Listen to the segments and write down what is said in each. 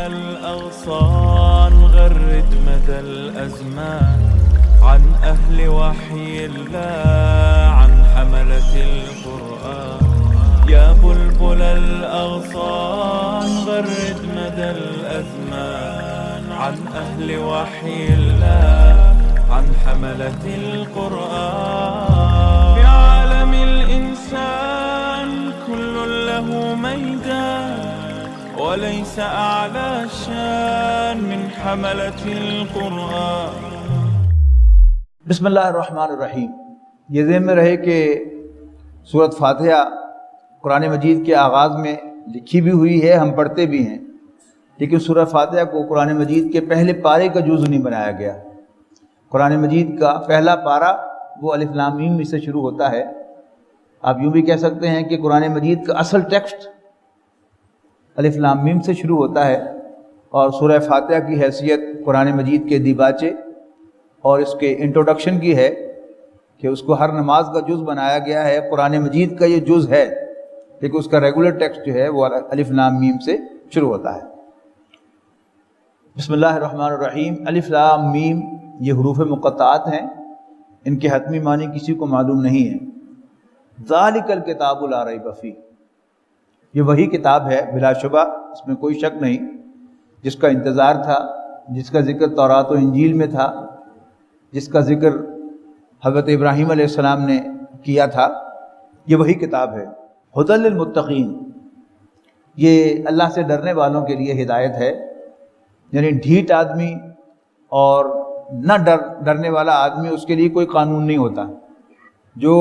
الأغصان غرد مدى الأزمان عن أهل وحي الله عن حملة القرآن يا بلبل الأغصان غرد مدى الأزمان عن أهل وحي الله عن حملة القرآن في عالم الإنسان كل له ميدان وليس أعلى شان من حملة القرآن. بسم اللہ الرحمن الرحیم. یہ ذہن میں رہے کہ سورۃ فاتحہ قرآن مجید کے آغاز میں لکھی بھی ہوئی ہے، ہم پڑھتے بھی ہیں، لیکن سورۃ فاتحہ کو قرآن مجید کے پہلے پارے کا جزو نہیں بنایا گیا. قرآن مجید کا پہلا پارہ وہ الف لام میم سے شروع ہوتا ہے. آپ یوں بھی کہہ سکتے ہیں کہ قرآن مجید کا اصل ٹیکسٹ الف لام میم سے شروع ہوتا ہے، اور سورہ فاتحہ کی حیثیت قرآن مجید کے دیباچے اور اس کے انٹروڈکشن کی ہے کہ اس کو ہر نماز کا جز بنایا گیا ہے. قرآن مجید کا یہ جز ہے، لیکن اس کا ریگولر ٹیکسٹ جو ہے وہ الف لام میم سے شروع ہوتا ہے. بسم اللہ الرحمن الرحیم. الف لام میم یہ حروف مقطعات ہیں، ان کے حتمی معنی کسی کو معلوم نہیں ہے. ذالک الکتاب لا ریب فیہ، یہ وہی کتاب ہے بلا شبہ، اس میں کوئی شک نہیں، جس کا انتظار تھا، جس کا ذکر تورات و انجیل میں تھا، جس کا ذکر حضرت ابراہیم علیہ السلام نے کیا تھا. یہ وہی کتاب ہے. ھدی للمتقین، یہ اللہ سے ڈرنے والوں کے لیے ہدایت ہے. یعنی ڈھیٹ آدمی اور نہ ڈرنے والا آدمی، اس کے لیے کوئی قانون نہیں ہوتا. جو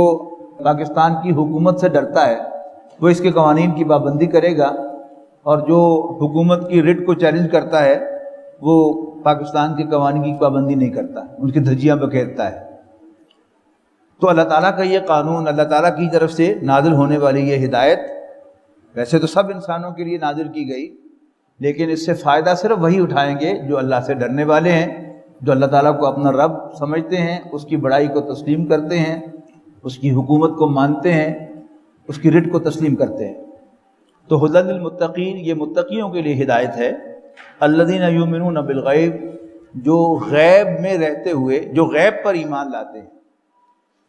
پاکستان کی حکومت سے ڈرتا ہے وہ اس کے قوانین کی پابندی کرے گا، اور جو حکومت کی رٹ کو چیلنج کرتا ہے وہ پاکستان کے قوانین کی پابندی نہیں کرتا، ان کی دھجیاں بکھیرتا ہے. تو اللہ تعالیٰ کا یہ قانون، اللہ تعالیٰ کی طرف سے نازل ہونے والی یہ ہدایت ویسے تو سب انسانوں کے لیے نازل کی گئی، لیکن اس سے فائدہ صرف وہی اٹھائیں گے جو اللہ سے ڈرنے والے ہیں، جو اللہ تعالیٰ کو اپنا رب سمجھتے ہیں، اس کی بڑائی کو تسلیم کرتے ہیں، اس کی حکومت کو مانتے ہیں، اس کی رٹ کو تسلیم کرتے ہیں. تو ھدی للمتقین یہ متقیوں کے لیے ہدایت ہے. الذین یؤمنون بالغیب، جو غیب میں رہتے ہوئے، جو غیب پر ایمان لاتے ہیں.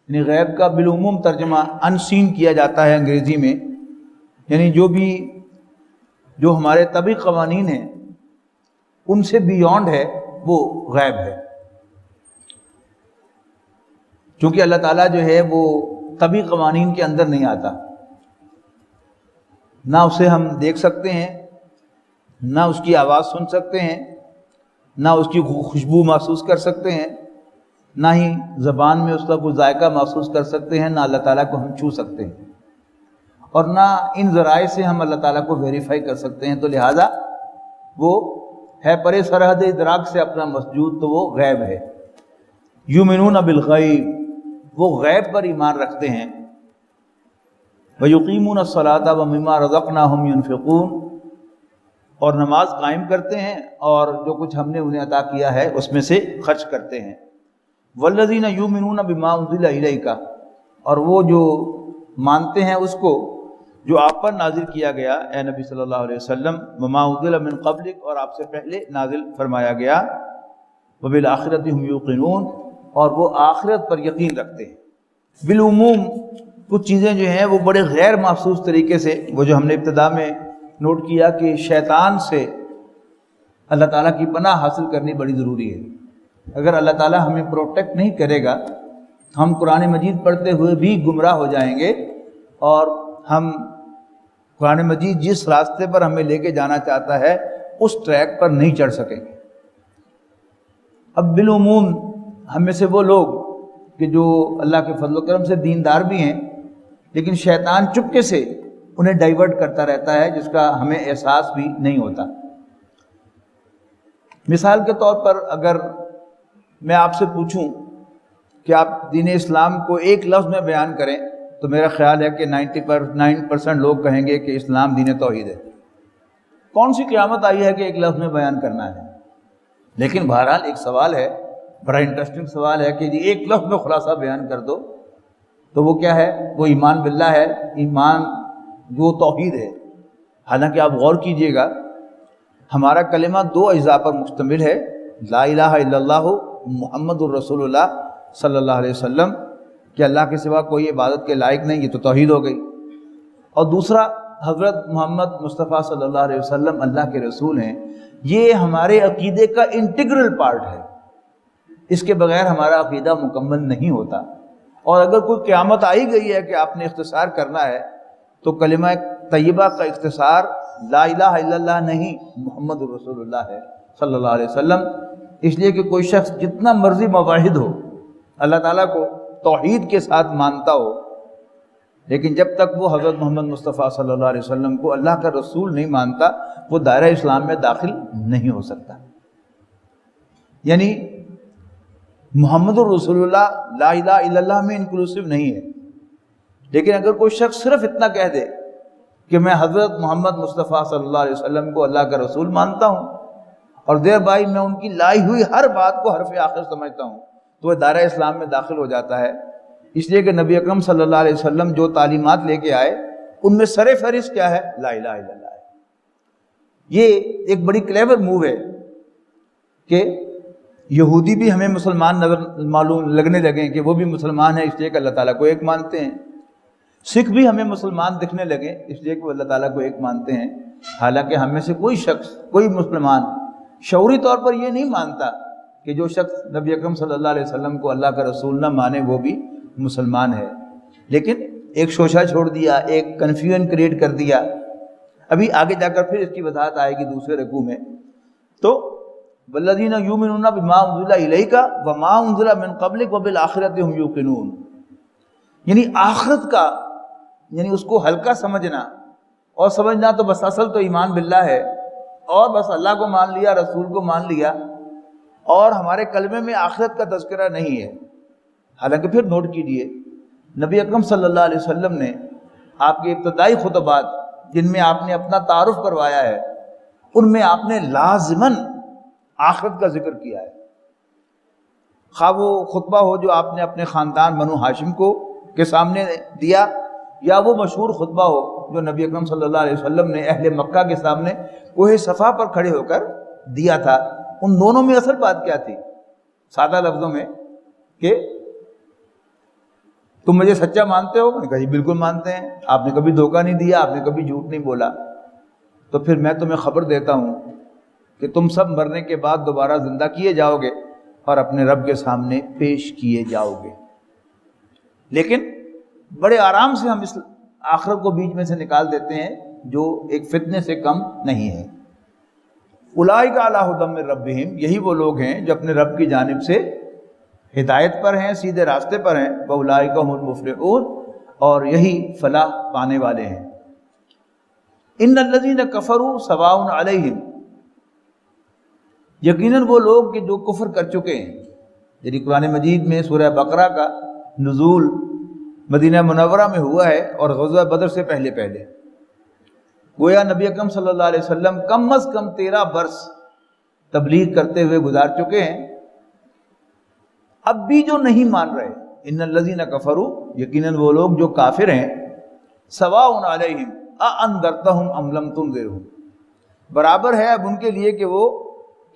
یعنی غیب کا بالعموم ترجمہ ان سین کیا جاتا ہے انگریزی میں، یعنی جو ہمارے طبعی قوانین ہیں ان سے بیونڈ ہے، وہ غیب ہے. چونکہ اللہ تعالیٰ جو ہے وہ طبعی قوانین کے اندر نہیں آتا، نہ اسے ہم دیکھ سکتے ہیں، نہ اس کی آواز سن سکتے ہیں، نہ اس کی خوشبو محسوس کر سکتے ہیں، نہ ہی زبان میں اس کا کوئی ذائقہ محسوس کر سکتے ہیں، نہ اللہ تعالیٰ کو ہم چھو سکتے ہیں، اور نہ ان ذرائع سے ہم اللہ تعالیٰ کو ویریفائی کر سکتے ہیں. تو لہٰذا وہ ہے پرے سرحد ادراک سے اپنا مسجود، تو وہ غیب ہے. یؤمنون بالغیب، وہ غیب پر ایمان رکھتے ہیں. وَيُقِيمُونَ الصَّلَاةَ وَمِمَّا رَزَقْنَاهُمْ يُنْفِقُونَ، اور نماز قائم کرتے ہیں اور جو کچھ ہم نے انہیں عطا کیا ہے اس میں سے خرچ کرتے ہیں. وَالَّذِينَ يُؤْمِنُونَ بِمَا أُنزِلَ إِلَيْكَ، اور وہ جو مانتے ہیں اس کو جو آپ پر نازل کیا گیا اے نبی صلی اللہ علیہ وسلم، وَمَا أُنزِلَ مِن قَبْلِكَ، اور آپ سے پہلے نازل فرمایا گیا. وَبِالْآخِرَةِ هُمْ يُوقِنُونَ، اور وہ آخرت پر یقین رکھتے ہیں. بالعموم کچھ چیزیں جو ہیں وہ بڑے غیر محسوس طریقے سے، وہ جو ہم نے ابتدا میں نوٹ کیا کہ شیطان سے اللہ تعالیٰ کی پناہ حاصل کرنی بڑی ضروری ہے. اگر اللہ تعالیٰ ہمیں پروٹیکٹ نہیں کرے گا، ہم قرآن مجید پڑھتے ہوئے بھی گمراہ ہو جائیں گے، اور ہم قرآن مجید جس راستے پر ہمیں لے کے جانا چاہتا ہے اس ٹریک پر نہیں چڑھ سکیں گے. اب بالعموم ہم میں سے وہ لوگ کہ جو اللہ کے فضل و کرم سے دیندار بھی ہیں، لیکن شیطان چپکے سے انہیں ڈائیورٹ کرتا رہتا ہے، جس کا ہمیں احساس بھی نہیں ہوتا. مثال کے طور پر اگر میں آپ سے پوچھوں کہ آپ دین اسلام کو ایک لفظ میں بیان کریں تو میرا خیال ہے کہ 99% لوگ کہیں گے کہ اسلام دین توحید ہے. کون سی قیامت آئی ہے کہ ایک لفظ میں بیان کرنا ہے؟ لیکن بہرحال ایک سوال ہے، بڑا انٹرسٹنگ سوال ہے کہ ایک لفظ میں خلاصہ بیان کر دو، تو وہ کیا ہے؟ وہ ایمان باللہ ہے، ایمان جو توحید ہے. حالانکہ آپ غور کیجئے گا، ہمارا کلمہ دو اجزاء پر مشتمل ہے، لا الہ الا اللہ محمد الرسول اللہ صلی اللہ علیہ وسلم، کہ اللہ کے سوا کوئی عبادت کے لائق نہیں، یہ تو توحید ہو گئی، اور دوسرا حضرت محمد مصطفیٰ صلی اللہ علیہ وسلم اللہ کے رسول ہیں، یہ ہمارے عقیدے کا انٹیگرل پارٹ ہے، اس کے بغیر ہمارا عقیدہ مکمل نہیں ہوتا۔ اور اگر کوئی قیامت آئی گئی ہے کہ آپ نے اختصار کرنا ہے تو کلمہ طیبہ کا اختصار لا الہ الا اللہ نہیں، محمد رسول اللہ ہے صلی اللہ علیہ وسلم، اس لیے کہ کوئی شخص جتنا مرضی مواحد ہو، اللہ تعالیٰ کو توحید کے ساتھ مانتا ہو، لیکن جب تک وہ حضرت محمد مصطفیٰ صلی اللہ علیہ وسلم کو اللہ کا رسول نہیں مانتا، وہ دائرہ اسلام میں داخل نہیں ہو سکتا۔ یعنی محمد الرسول اللہ لا الہ الا اللہ میں انکلوسیو نہیں ہے، لیکن اگر کوئی شخص صرف اتنا کہہ دے کہ میں حضرت محمد مصطفیٰ صلی اللہ علیہ وسلم کو اللہ کا رسول مانتا ہوں اور دیر بائی میں ان کی لائی ہوئی ہر بات کو حرف آخر سمجھتا ہوں، تو وہ دائرہ اسلام میں داخل ہو جاتا ہے، اس لیے کہ نبی اکرم صلی اللہ علیہ وسلم جو تعلیمات لے کے آئے ان میں سر فہرست کیا ہے؟ لا الہ الا اللہ ہے۔ یہ ایک بڑی کلیور موو ہے کہ یہودی بھی ہمیں مسلمان معلوم لگنے لگیں کہ وہ بھی مسلمان ہیں اس لیے کہ اللہ تعالیٰ کو ایک مانتے ہیں، سکھ بھی ہمیں مسلمان دکھنے لگیں اس لیے کہ وہ اللہ تعالیٰ کو ایک مانتے ہیں، حالانکہ ہم میں سے کوئی شخص، کوئی مسلمان شعوری طور پر یہ نہیں مانتا کہ جو شخص نبی اکرم صلی اللہ علیہ وسلم کو اللہ کا رسول نہ مانے وہ بھی مسلمان ہے، لیکن ایک شوشہ چھوڑ دیا، ایک کنفیوژن کریٹ کر دیا۔ ابھی آگے جا کر پھر اس کی وضاحت آئے گی دوسرے رکوع میں۔ تو والذین یؤمنون بما انزل الیک وما انزل من قبلک وبالآخرۃ هم یوقنون، یعنی آخرت کا، یعنی اس کو ہلکا سمجھنا اور سمجھنا تو بس اصل تو ایمان باللہ ہے، اور بس اللہ کو مان لیا، رسول کو مان لیا، اور ہمارے کلمے میں آخرت کا تذکرہ نہیں ہے۔ حالانکہ پھر نوٹ کیجئے نبی اکرم صلی اللہ علیہ وسلم نے آپ کے ابتدائی خطبات جن میں آپ نے اپنا تعارف کروایا ہے ان میں آپ نے لازماً آخرت کا ذکر کیا ہے، خواہ وہ خطبہ ہو جو آپ نے اپنے خاندان بنو ہاشم کو کے سامنے دیا، یا وہ مشہور خطبہ ہو جو نبی اکرم صلی اللہ علیہ وسلم نے اہل مکہ کے سامنے کوہ صفا پر کھڑے ہو کر دیا تھا۔ ان دونوں میں اصل بات کیا تھی؟ سادہ لفظوں میں کہ تم مجھے سچا مانتے ہو؟ میں نے کہا جی بالکل مانتے ہیں، آپ نے کبھی دھوکہ نہیں دیا، آپ نے کبھی جھوٹ نہیں بولا، تو پھر میں تمہیں خبر دیتا ہوں کہ تم سب مرنے کے بعد دوبارہ زندہ کیے جاؤ گے اور اپنے رب کے سامنے پیش کیے جاؤ گے۔ لیکن بڑے آرام سے ہم اس آخرت کو بیچ میں سے نکال دیتے ہیں جو ایک فتنے سے کم نہیں ہے۔ اولئک علی ھدی من ربہم، یہی وہ لوگ ہیں جو اپنے رب کی جانب سے ہدایت پر ہیں، سیدھے راستے پر ہیں، واولئک ھم المفلحون، اور یہی فلاح پانے والے ہیں۔ ان الذین کفروا سواء علیہم، یقیناً وہ لوگ کہ جو کفر کر چکے ہیں، یعنی قرآن مجید میں سورہ بقرہ کا نزول مدینہ منورہ میں ہوا ہے اور غزوہ بدر سے پہلے گویا نبی اکرم صلی اللہ علیہ وسلم کم از کم 13 برس تبلیغ کرتے ہوئے گزار چکے ہیں، اب بھی جو نہیں مان رہے، ان الذین کفروا، یقیناً وہ لوگ جو کافر ہیں، سواء علیہم اانذرتہم ام لم تنذرہم، برابر ہے اب ان کے لیے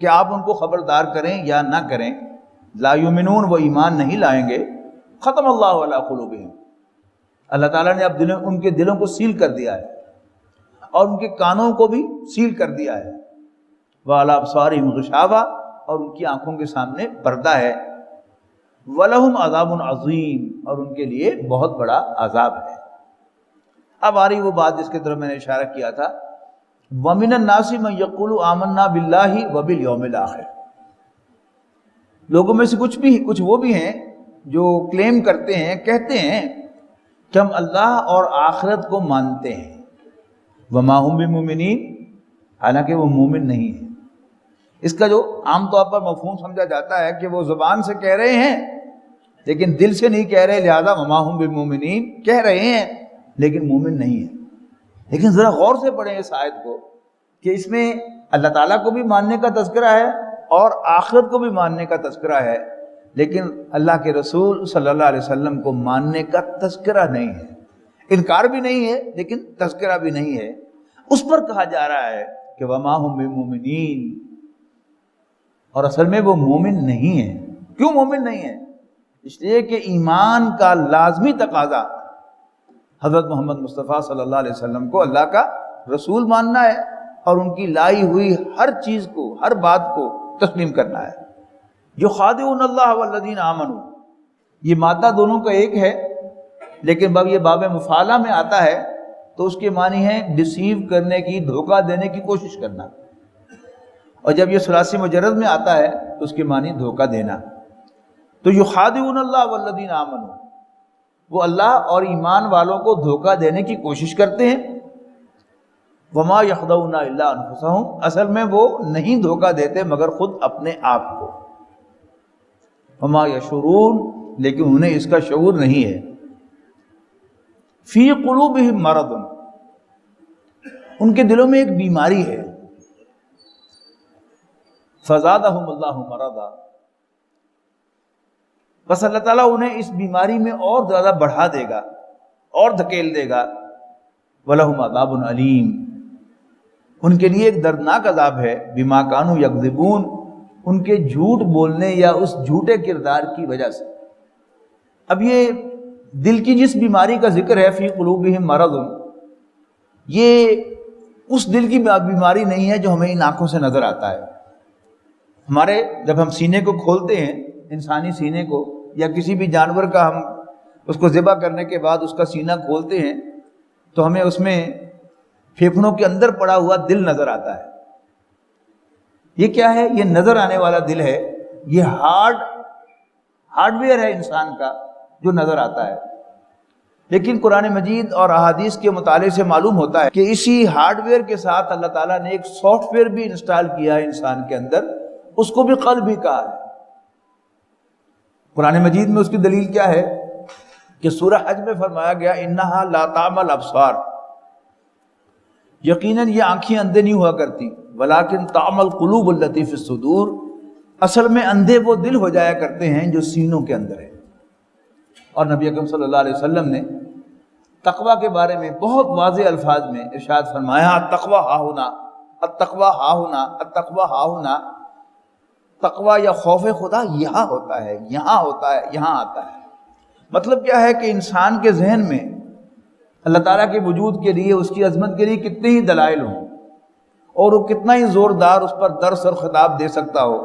کہ آپ ان کو خبردار کریں یا نہ کریں، لا یؤمنون، وہ ایمان نہیں لائیں گے، ختم اللہ علی قلوبہم، اللہ تعالیٰ نے اب ان کے دلوں کو سیل کر دیا ہے اور ان کے کانوں کو بھی سیل کر دیا ہے، وعلی ابصارہم غشاوہ، اور ان کی آنکھوں کے سامنے پردہ ہے، وَلَهُمْ عَذَابٌ عَظِيمٌ، اور ان کے لیے بہت بڑا عذاب ہے۔ اب آ رہی وہ بات جس کی طرف میں نے اشارہ کیا تھا، وَمِنَ النَّاسِ مَن يَقُولُ آمَنَّا بِاللَّهِ وَبِالْيَوْمِ الْآخِرِ، لوگوں میں سے کچھ وہ بھی ہیں جو کلیم کرتے ہیں، کہتے ہیں کہ ہم اللہ اور آخرت کو مانتے ہیں، وَمَا هُم بِمُؤْمِنِينَ، حالانکہ وہ مومن نہیں ہیں۔ اس کا جو عام طور پر مفہوم سمجھا جاتا ہے کہ وہ زبان سے کہہ رہے ہیں لیکن دل سے نہیں کہہ رہے، لہذا وَمَا هُم بِمُؤْمِنِينَ، کہہ رہے ہیں لیکن مومن نہیں ہیں۔ لیکن ذرا غور سے پڑھیں اس آیت کو کہ اس میں اللہ تعالیٰ کو بھی ماننے کا تذکرہ ہے اور آخرت کو بھی ماننے کا تذکرہ ہے، لیکن اللہ کے رسول صلی اللہ علیہ وسلم کو ماننے کا تذکرہ نہیں ہے، انکار بھی نہیں ہے لیکن تذکرہ بھی نہیں ہے۔ اس پر کہا جا رہا ہے کہ وما ہم بمؤمنین، اور اصل میں وہ مومن نہیں ہے۔ کیوں مومن نہیں ہے؟ اس لیے کہ ایمان کا لازمی تقاضا حضرت محمد مصطفیٰ صلی اللہ علیہ وسلم کو اللہ کا رسول ماننا ہے اور ان کی لائی ہوئی ہر چیز کو، ہر بات کو تسلیم کرنا ہے۔ یخادعون اللہ والذین آمنوا، یہ مادہ دونوں کا ایک ہے، لیکن جب یہ باب مفعلہ میں آتا ہے تو اس کے معنی ہے ڈسیو کرنے کی، دھوکہ دینے کی کوشش کرنا، اور جب یہ ثلاثی مجرد میں آتا ہے تو اس کے معنی دھوکہ دینا۔ تو یخادعون اللہ والذین آمنوا، وہ اللہ اور ایمان والوں کو دھوکہ دینے کی کوشش کرتے ہیں۔ وما یخدعون الا انفسہم، اصل میں وہ نہیں دھوکہ دیتے مگر خود اپنے آپ کو۔ وما یشعرون، لیکن انہیں اس کا شعور نہیں ہے۔ فی قلوبہم مرض، ان کے دلوں میں ایک بیماری ہے۔ فزادہم اللہ مرضا، بس اللہ تعالیٰ انہیں اس بیماری میں اور زیادہ بڑھا دے گا اور دھکیل دے گا۔ وَلَهُمْ عَذَابٌ علیم، ان کے لیے ایک دردناک عذاب ہے۔ بما کانوا یکذبون، ان کے جھوٹ بولنے یا اس جھوٹے کردار کی وجہ سے۔ اب یہ دل کی جس بیماری کا ذکر ہے فی قلوبہم مرض، یہ اس دل کی بیماری نہیں ہے جو ہمیں ان آنکھوں سے نظر آتا ہے۔ ہمارے جب ہم سینے کو کھولتے ہیں، انسانی سینے کو، یا کسی بھی جانور کا ہم اس کو ذبح کرنے کے بعد اس کا سینہ کھولتے ہیں تو ہمیں اس میں پھیپھڑوں کے اندر پڑا ہوا دل نظر آتا ہے۔ یہ کیا ہے؟ یہ نظر آنے والا دل ہے، یہ ہارڈ ویئر ہے انسان کا جو نظر آتا ہے۔ لیکن قرآن مجید اور احادیث کے مطالعے سے معلوم ہوتا ہے کہ اسی ہارڈ ویئر کے ساتھ اللہ تعالیٰ نے ایک سافٹ ویئر بھی انسٹال کیا ہے انسان کے اندر، اس کو بھی قلب ہی کہا ہے۔ قرآن مجید میں اس کی دلیل کیا ہے کہ سورہ حج میں فرمایا گیا انہا لا تعمى الابصار، یقیناً یہ آنکھیں اندھے نہیں ہوا کرتی، ولیکن تعمى القلوب التي في الصدور، اصل میں اندھے وہ دل ہو جایا کرتے ہیں جو سینوں کے اندر ہے۔ اور نبی اکرم صلی اللہ علیہ وسلم نے تقوی کے بارے میں بہت واضح الفاظ میں ارشاد فرمایا التقوی ہاہنا، التقوی ہاہنا، التقوی ہاہنا، تقوی یا خوف خدا یہاں ہوتا ہے، یہاں ہوتا ہے، یہاں آتا ہے۔ مطلب کیا ہے کہ انسان کے ذہن میں اللہ تعالیٰ کے وجود کے لیے، اس کی عظمت کے لیے کتنے ہی دلائل ہوں اور وہ کتنا ہی زوردار اس پر درس اور خطاب دے سکتا ہو،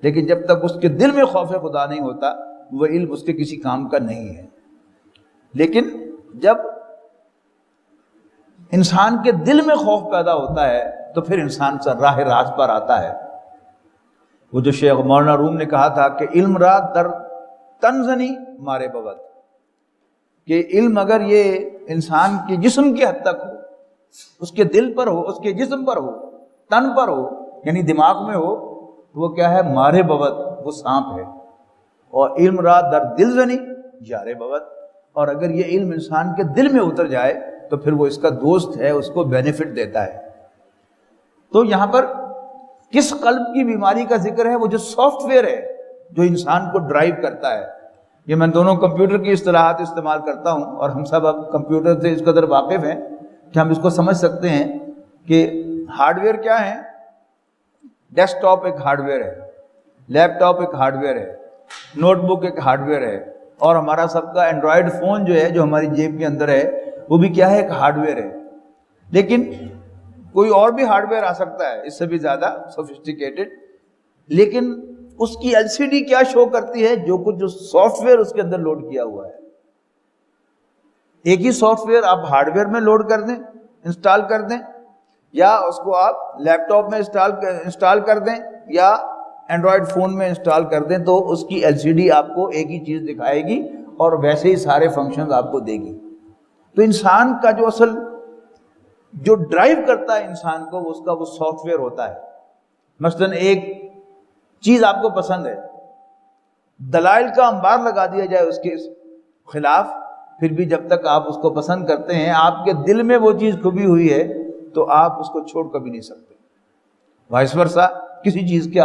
لیکن جب تک اس کے دل میں خوف خدا نہیں ہوتا وہ علم اس کے کسی کام کا نہیں ہے۔ لیکن جب انسان کے دل میں خوف پیدا ہوتا ہے تو پھر انسان راہ راست پر آتا ہے۔ وہ جو شیخ مولانا روم نے کہا تھا کہ علم را در تنزنی مارے بوت، کہ علم اگر یہ انسان کے جسم کی حد تک ہو، اس کے دل پر ہو، اس کے جسم پر ہو، تن پر ہو، یعنی دماغ میں ہو، تو وہ کیا ہے؟ مارے بوت، وہ سانپ ہے۔ اور علم را در دل زنی جارے بوت، اور اگر یہ علم انسان کے دل میں اتر جائے تو پھر وہ اس کا دوست ہے، اس کو بینیفٹ دیتا ہے۔ تو یہاں پر کس قلب کی بیماری کا ذکر ہے؟ وہ جو سافٹ ویئر ہے جو انسان کو ڈرائیو کرتا ہے۔ یہ میں دونوں کمپیوٹر کی اصطلاحات استعمال کرتا ہوں اور ہم سب اب کمپیوٹر سے اس قدر واقف ہیں کہ ہم اس کو سمجھ سکتے ہیں کہ ہارڈ ویئر کیا ہے۔ ڈیسک ٹاپ ایک ہارڈ ویئر ہے، لیپ ٹاپ ایک ہارڈ ویئر ہے، نوٹ بک ایک ہارڈ ویئر ہے، اور ہمارا سب کا اینڈرائڈ فون جو ہے جو ہماری جیب کے اندر ہے وہ بھی کیا ہے؟ ایک ہارڈ ویئر ہے۔ لیکن کوئی اور بھی ہارڈ ویئر آ سکتا ہے اس سے بھی زیادہ سوفسٹیکیٹڈ، لیکن اس کی ایل سی ڈی کیا شو کرتی ہے؟ جو کچھ جو سافٹ ویئر اس کے اندر لوڈ کیا ہوا ہے۔ ایک ہی سافٹ ویئر آپ ہارڈ ویئر میں لوڈ کر دیں، انسٹال کر دیں، یا اس کو آپ لیپ ٹاپ میں انسٹال کر دیں یا اینڈرائڈ فون میں انسٹال کر دیں، تو اس کی ایل سی ڈی آپ کو ایک ہی چیز دکھائے گی اور ویسے ہی سارے فنکشنز آپ کو دے گی۔ تو انسان کا جو اصل جو ڈرائیو کرتا ہے انسان کو، اس کا وہ سافٹ ویئر ہوتا ہے۔ مثلاً ایک چیز آپ کو پسند ہے، دلائل کا انبار لگا دیا جائے اس کے خلاف، پھر بھی جب تک آپ اس کو پسند کرتے ہیں، آپ کے دل میں وہ چیز کھبی ہوئی ہے تو آپ اس کو چھوڑ کبھی نہیں سکتے۔ وائس ورثہ، کسی چیز کے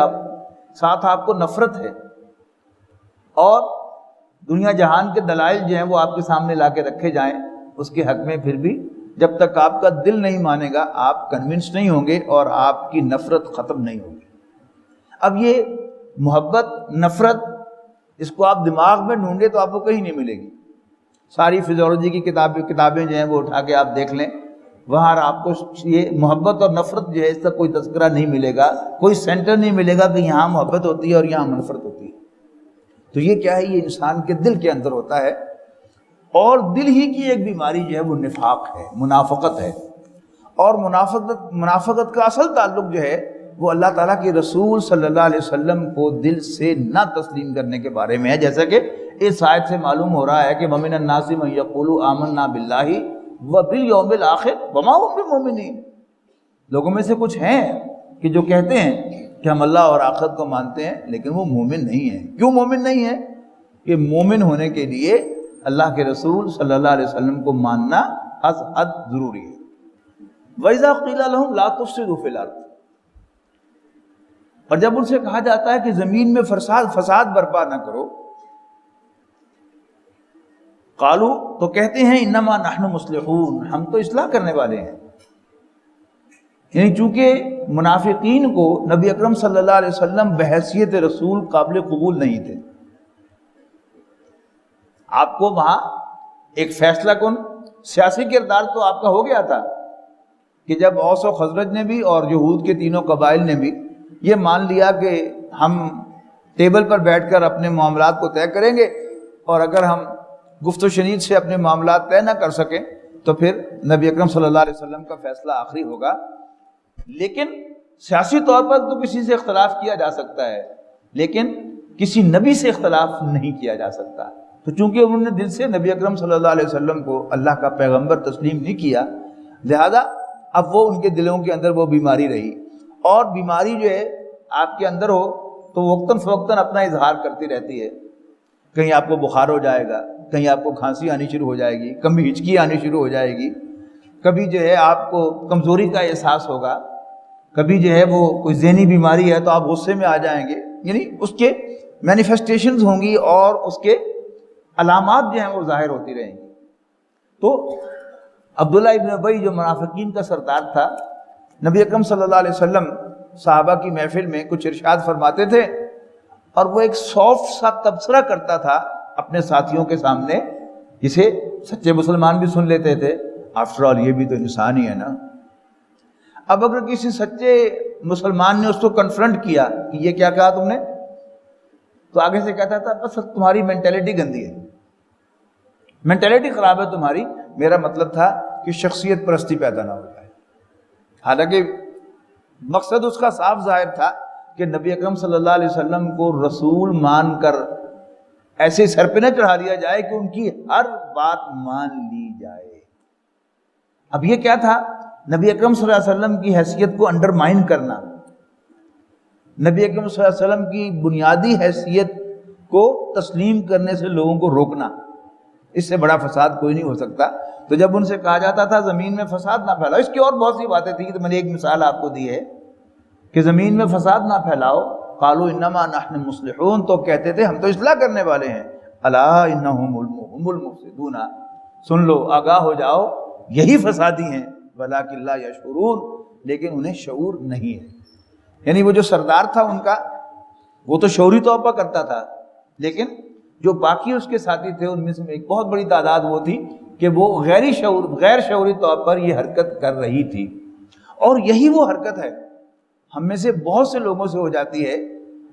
ساتھ آپ کو نفرت ہے اور دنیا جہان کے دلائل جو ہیں وہ آپ کے سامنے لا کے رکھے جائیں، اس کے حق میں پھر بھی جب تک آپ کا دل نہیں مانے گا آپ کنونس نہیں ہوں گے اور آپ کی نفرت ختم نہیں ہوگی۔ اب یہ محبت نفرت اس کو آپ دماغ میں ڈھونڈے تو آپ کو کہیں نہیں ملے گی۔ ساری فزیولوجی کی کتابیں جو ہیں وہ اٹھا کے آپ دیکھ لیں، وہاں آپ کو یہ محبت اور نفرت جو ہے اس کا کوئی تذکرہ نہیں ملے گا، کوئی سینٹر نہیں ملے گا کہ یہاں محبت ہوتی ہے اور یہاں نفرت ہوتی ہے۔ تو یہ کیا ہے؟ یہ انسان کے دل کے اندر ہوتا ہے، اور دل ہی کی ایک بیماری جو ہے وہ نفاق ہے، منافقت ہے۔ اور منافقت کا اصل تعلق جو ہے وہ اللہ تعالیٰ کے رسول صلی اللہ علیہ وسلم کو دل سے نہ تسلیم کرنے کے بارے میں ہے، جیسا کہ اس آیت سے معلوم ہو رہا ہے کہ وَمِنَ النَّاسِ مَن يَقُولُ آمَنَّا بِاللَّهِ وَبِالْيَوْمِ الْآخِرِ وَمَا هُم بِمُؤْمِنِينَ۔ لوگوں میں سے کچھ ہیں کہ جو کہتے ہیں کہ ہم اللہ اور آخرت کو مانتے ہیں لیکن وہ مومن نہیں ہیں۔ کیوں مومن نہیں ہیں؟ کہ مومن ہونے کے لیے اللہ کے رسول صلی اللہ علیہ وسلم کو ماننا از حد ضروری ہے۔ وَإِذَا قِيلَ لَهُمْ لَا تُفْسِدُوا فِي الْأَرْضِ، اور جب ان سے کہا جاتا ہے کہ زمین میں فساد برپا نہ کرو، قالو، تو کہتے ہیں انما نحن مصلحون، ہم تو اصلاح کرنے والے ہیں۔ یعنی چونکہ منافقین کو نبی اکرم صلی اللہ علیہ وسلم بحیثیت رسول قابل قبول نہیں تھے۔ آپ کو وہاں ایک فیصلہ کن سیاسی کردار تو آپ کا ہو گیا تھا کہ جب اوس و خزرج نے بھی اور یہود کے تینوں قبائل نے بھی یہ مان لیا کہ ہم ٹیبل پر بیٹھ کر اپنے معاملات کو طے کریں گے، اور اگر ہم گفت و شنید سے اپنے معاملات طے نہ کر سکیں تو پھر نبی اکرم صلی اللہ علیہ وسلم کا فیصلہ آخری ہوگا۔ لیکن سیاسی طور پر تو کسی سے اختلاف کیا جا سکتا ہے، لیکن کسی نبی سے اختلاف نہیں کیا جا سکتا۔ تو چونکہ انہوں نے دل سے نبی اکرم صلی اللہ علیہ وسلم کو اللہ کا پیغمبر تسلیم نہیں کیا، لہذا اب وہ ان کے دلوں کے اندر وہ بیماری رہی، اور بیماری جو ہے آپ کے اندر ہو تو وقتاً فوقتاً اپنا اظہار کرتی رہتی ہے۔ کہیں آپ کو بخار ہو جائے گا، کہیں آپ کو کھانسی آنی شروع ہو جائے گی، کبھی ہچکی آنی شروع ہو جائے گی، کبھی جو ہے آپ کو کمزوری کا احساس ہوگا، کبھی جو ہے وہ کوئی ذہنی بیماری ہے تو آپ غصے میں آ جائیں گے، یعنی اس کے مینیفیسٹیشنز ہوں گی اور اس کے علامات جو ہیں وہ ظاہر ہوتی رہیں گی۔ تو عبداللہ ابن ابی جو منافقین کا سردار تھا، نبی اکرم صلی اللہ علیہ وسلم صحابہ کی محفل میں کچھ ارشاد فرماتے تھے، اور وہ ایک سافٹ سا تبصرہ کرتا تھا اپنے ساتھیوں کے سامنے، جسے سچے مسلمان بھی سن لیتے تھے۔ آفٹر آل یہ بھی تو انسان ہی ہے نا۔ اب اگر کسی سچے مسلمان نے اس کو کنفرنٹ کیا کہ یہ کیا کہا تم نے، تو آگے سے کہتا تھا بس تمہاری مینٹیلٹی گندی ہے، مینٹیلٹی خراب ہے تمہاری۔ میرا مطلب تھا کہ شخصیت پرستی پیدا نہ ہو جائے۔ حالانکہ مقصد اس کا صاف ظاہر تھا کہ نبی اکرم صلی اللہ علیہ وسلم کو رسول مان کر ایسے سر پہ نہ چڑھا دیا جائے کہ ان کی ہر بات مان لی جائے۔ اب یہ کیا تھا؟ نبی اکرم صلی اللہ علیہ وسلم کی حیثیت کو انڈرمائن کرنا، نبی اکرم صلی اللہ علیہ وسلم کی بنیادی حیثیت کو تسلیم کرنے سے لوگوں کو روکنا۔ اس سے بڑا فساد کوئی نہیں ہو سکتا۔ تو جب ان سے کہا جاتا تھا زمین میں فساد نہ پھیلاؤ، اس کی اور بہت سی باتیں تھیں، تو میں نے ایک مثال آپ کو دی ہے کہ زمین میں فساد نہ پھیلاؤ، قالوا انما نحن مصلحون، تو کہتے تھے ہم تو اصلاح کرنے والے ہیں۔ الا انہم هم المفسدون، سن لو، آگاہ ہو جاؤ، یہی فسادی ہیں، ولکن لا یشعرون، لیکن انہیں شعور نہیں ہے۔ یعنی وہ جو سردار تھا ان کا، وہ تو شعوری طور پر کرتا تھا، لیکن جو باقی اس کے ساتھی تھے ان میں سے ایک بہت بڑی تعداد وہ تھی کہ وہ غیر شعوری طور پر یہ حرکت کر رہی تھی۔ اور یہی وہ حرکت ہے ہم میں سے بہت سے لوگوں سے ہو جاتی ہے۔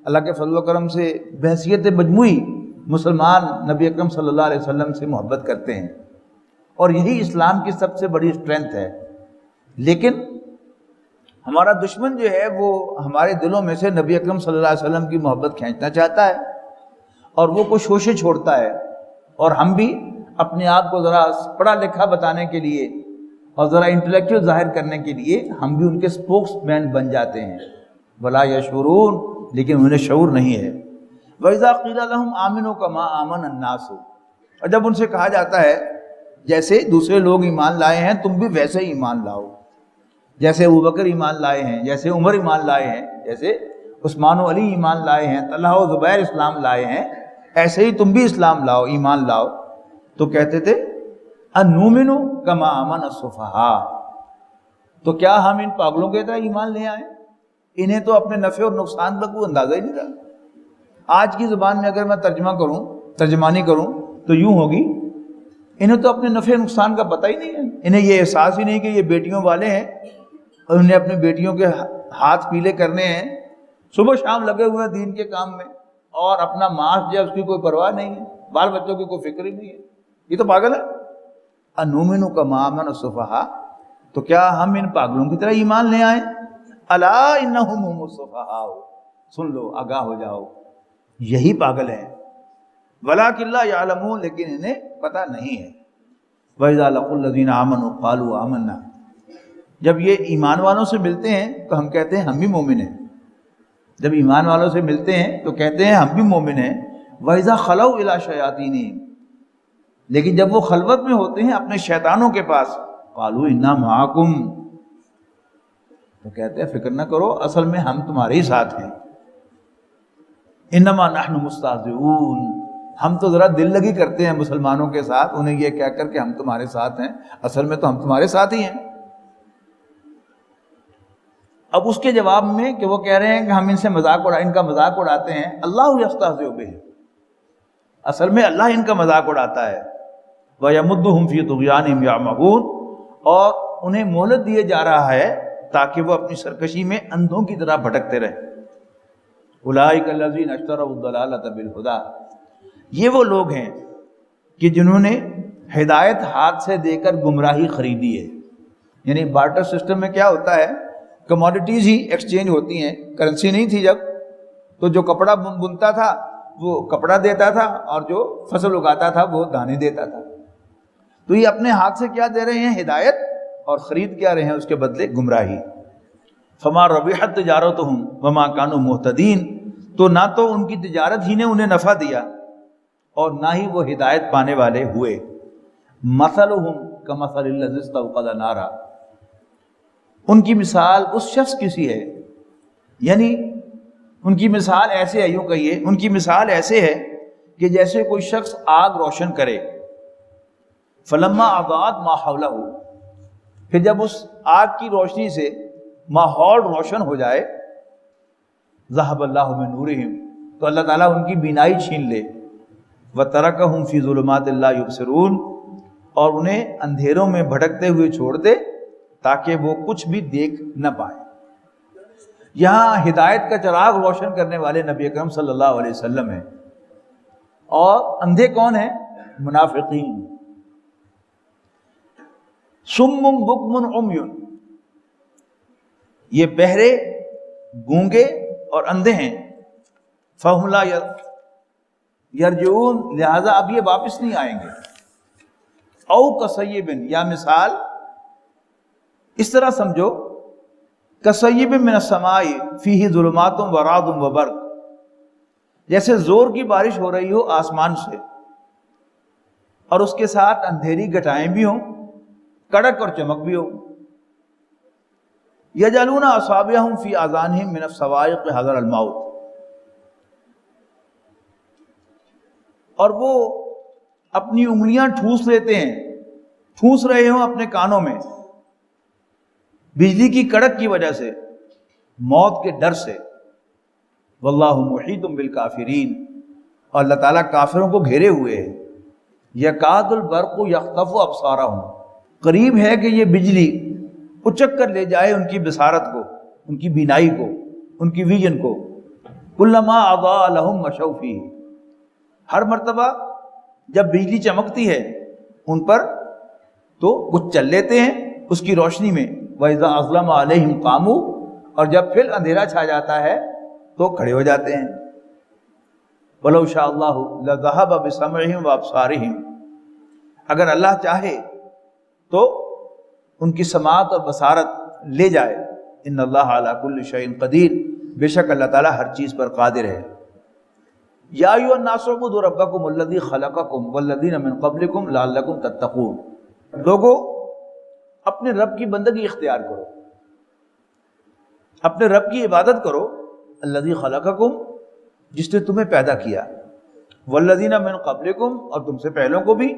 اللہ کے فضل و کرم سے بحیثیت مجموعی مسلمان نبی اکرم صلی اللہ علیہ وسلم سے محبت کرتے ہیں، اور یہی اسلام کی سب سے بڑی اسٹرینتھ ہے۔ لیکن ہمارا دشمن جو ہے وہ ہمارے دلوں میں سے نبی اکرم صلی اللہ علیہ وسلم کی محبت کھینچنا چاہتا ہے، اور وہ کچھ شوشے چھوڑتا ہے، اور ہم بھی اپنے آپ کو ذرا پڑھا لکھا بتانے کے لیے اور ذرا انٹلیکچوئل ظاہر کرنے کے لیے ہم بھی ان کے سپوکس مین بن جاتے ہیں۔ ولا یشعرون، لیکن انہیں شعور نہیں ہے۔ وَإِذَا قِيلَ لَهُمْ آمِنُوا كَمَا آمَنَ النَّاسُ، اور جب ان سے کہا جاتا ہے جیسے دوسرے لوگ ایمان لائے ہیں تم بھی ویسے ہی ایمان لاؤ، جیسے ابوبکر ایمان لائے ہیں، جیسے عمر ایمان لائے ہیں، جیسے عثمان و علی ایمان لائے ہیں، طلحہ و زبیر اسلام لائے ہیں، ایسے ہی تم بھی اسلام لاؤ، ایمان لاؤ۔ تو کہتے تھے انُؤْمِنُ کما آمن السفہاء، تو کیا ہم ان پاگلوں کی طرح ایمان لے آئیں؟ انہیں تو اپنے نفع اور نقصان کا کوئی اندازہ ہی نہیں رہا۔ آج کی زبان میں اگر میں ترجمانی کروں تو یوں ہوگی، انہیں تو اپنے نفع نقصان کا پتہ ہی نہیں ہے، انہیں یہ احساس ہی نہیں کہ یہ بیٹیوں والے ہیں اور انہیں اپنی بیٹیوں کے ہاتھ پیلے کرنے ہیں، صبح شام لگے ہوئے ہیں دین کے کام میں، اور اپنا معاش جو ہے اس کی کوئی پرواہ نہیں ہے، بال بچوں کی کوئی فکر ہی نہیں ہے، یہ تو پاگل ہے۔ انُؤْمِنُ کما آمن السفہاء، تو کیا ہم ان پاگلوں کی طرح ایمان لے آئیں؟ الا انہم هم السفہاء، سن لو، آگاہ ہو جاؤ، یہی پاگل ہیں، ولکن لا یعلمون، لیکن انہیں پتہ نہیں ہے۔ وَإِذَا لَقُوا الَّذِينَ آمَنُوا قَالُوا آمَنَّا، جب یہ ایمان والوں سے ملتے ہیں تو ہم کہتے ہیں ہم بھی مومن ہیں، جب ایمان والوں سے ملتے ہیں تو کہتے ہیں ہم بھی مومن ہیں۔ وَإِذَا خَلَوْا إِلَىٰ شَيَاطِینِهِمْ، لیکن جب وہ خلوت میں ہوتے ہیں اپنے شیطانوں کے پاس، قَالُوا إِنَّا مَعَكُمْ، تو کہتے ہیں فکر نہ کرو، اصل میں ہم تمہارے ہی ساتھ ہیں۔ انما نحن مستہزئون، ہم تو ذرا دل لگی کرتے ہیں مسلمانوں کے ساتھ، انہیں یہ کہہ کر کہ ہم تمہارے ساتھ ہیں، اصل میں تو ہم تمہارے ساتھ ہی ہیں۔ اب اس کے جواب میں کہ وہ کہہ رہے ہیں کہ ہم ان کا مذاق اڑاتے ہیں، اللہ یستہزئ بہ، اصل میں اللہ ان کا مذاق اڑاتا ہے۔ وَيَمُدُّهُمْ فِي طُغْيَانِهِمْ يَعْمَهُونَ، اور انہیں مہلت دیے جا رہا ہے تاکہ وہ اپنی سرکشی میں اندھوں کی طرح بھٹکتے رہیں۔ اولئک الذین اشتروا الضلالۃ بالہدی، یہ وہ لوگ ہیں کہ جنہوں نے ہدایت ہاتھ سے دے کر گمراہی خریدی ہے۔ یعنی بارٹر سسٹم میں کیا ہوتا ہے، کموڈیٹیز ہی ایکسچینج ہوتی ہیں، کرنسی نہیں تھی جب، تو جو کپڑا بنتا تھا وہ کپڑا دیتا تھا، اور جو فصل اگاتا تھا وہ دانے دیتا تھا۔ تو یہ اپنے ہاتھ سے کیا دے رہے ہیں، ہدایت، اور خرید کیا رہے ہیں اس کے بدلے گمراہی۔ فما ربحت تجارتہم وما کانوا مہتدین، تو نہ تو ان کی تجارت ہی نے انہیں نفع دیا اور نہ ہی وہ ہدایت پانے والے ہوئے۔ مثلہم کمثل الذی استوقد نارا، ان کی مثال اس شخص کی سی ہے، یعنی ان کی مثال ایسے ہے، یوں کہیے ان کی مثال ایسے ہے کہ جیسے کوئی شخص آگ روشن کرے، فلما اضاءت ما حولہ، پھر جب اس آگ کی روشنی سے ماحول روشن ہو جائے، ذہب اللہ من نورہم، تو اللہ تعالیٰ ان کی بینائی چھین لے، وترکہم فی ظلمات لا یبصرون، اور انہیں اندھیروں میں بھٹکتے ہوئے چھوڑ دے تاکہ وہ کچھ بھی دیکھ نہ پائیں۔ یہاں ہدایت کا چراغ روشن کرنے والے نبی اکرم صلی اللہ علیہ وسلم ہیں، اور اندھے کون ہیں؟ منافقین۔ صم بکم عمی، یہ بہرے، گونگے اور اندھے ہیں، فہم لا یرجعون، لہذا اب یہ واپس نہیں آئیں گے۔ او کصیب، یا مثال اس طرح سمجھو، کصیب من السماء فیہ ظلمات ورعد وبرق، جیسے زور کی بارش ہو رہی ہو آسمان سے اور اس کے ساتھ اندھیری گھٹائیں بھی ہوں، کڑک اور چمک بھی ہو۔ یجعلون اصابعہم فی آذانہم من الصواعق حذر الموت، اور وہ اپنی انگلیاں ٹھوس لیتے ہیں، ٹھوس رہے ہوں اپنے کانوں میں بجلی کی کڑک کی وجہ سے، موت کے ڈر سے۔ واللہ محیط بالکافرین، اور اللہ تعالیٰ کافروں کو گھیرے ہوئے ہے۔ یکاد البرق یخطف ابصارہم، قریب ہے کہ یہ بجلی اچک کر لے جائے ان کی بصارت کو، ان کی بینائی کو، ان کی ویژن کو۔ کلما اضاء لہم مشوا فیہ، ہر مرتبہ جب بجلی چمکتی ہے ان پر تو کچھ چل لیتے ہیں اس کی روشنی میں۔ وَإِذَا أَظْلَمَ عَلَيْهِمْ قَامُوا، اور جب پھر اندھیرا چھا جاتا ہے تو کھڑے ہو جاتے ہیں۔ وَلَوْ شَاءَ اللَّهُ لَذَهَبَ بِسَمْعِهِمْ وَأَبْصَارِهِمْ، اگر اللہ چاہے تو ان کی سماعت اور بصارت لے جائے۔ ان اللہ علی کل شیء قدیر، بے شک اللہ تعالیٰ ہر چیز پر قادر ہے۔ یا ایھا الناس اعبدوا ربکم الذی خلقکم والذین من قبلکم لعلکم تتقون، لوگوں اپنے رب کی بندگی اختیار کرو، اپنے رب کی عبادت کرو، الذی خلقکم، جس نے تمہیں پیدا کیا، والذین من قبلکم، اور تم سے پہلوں کو بھی،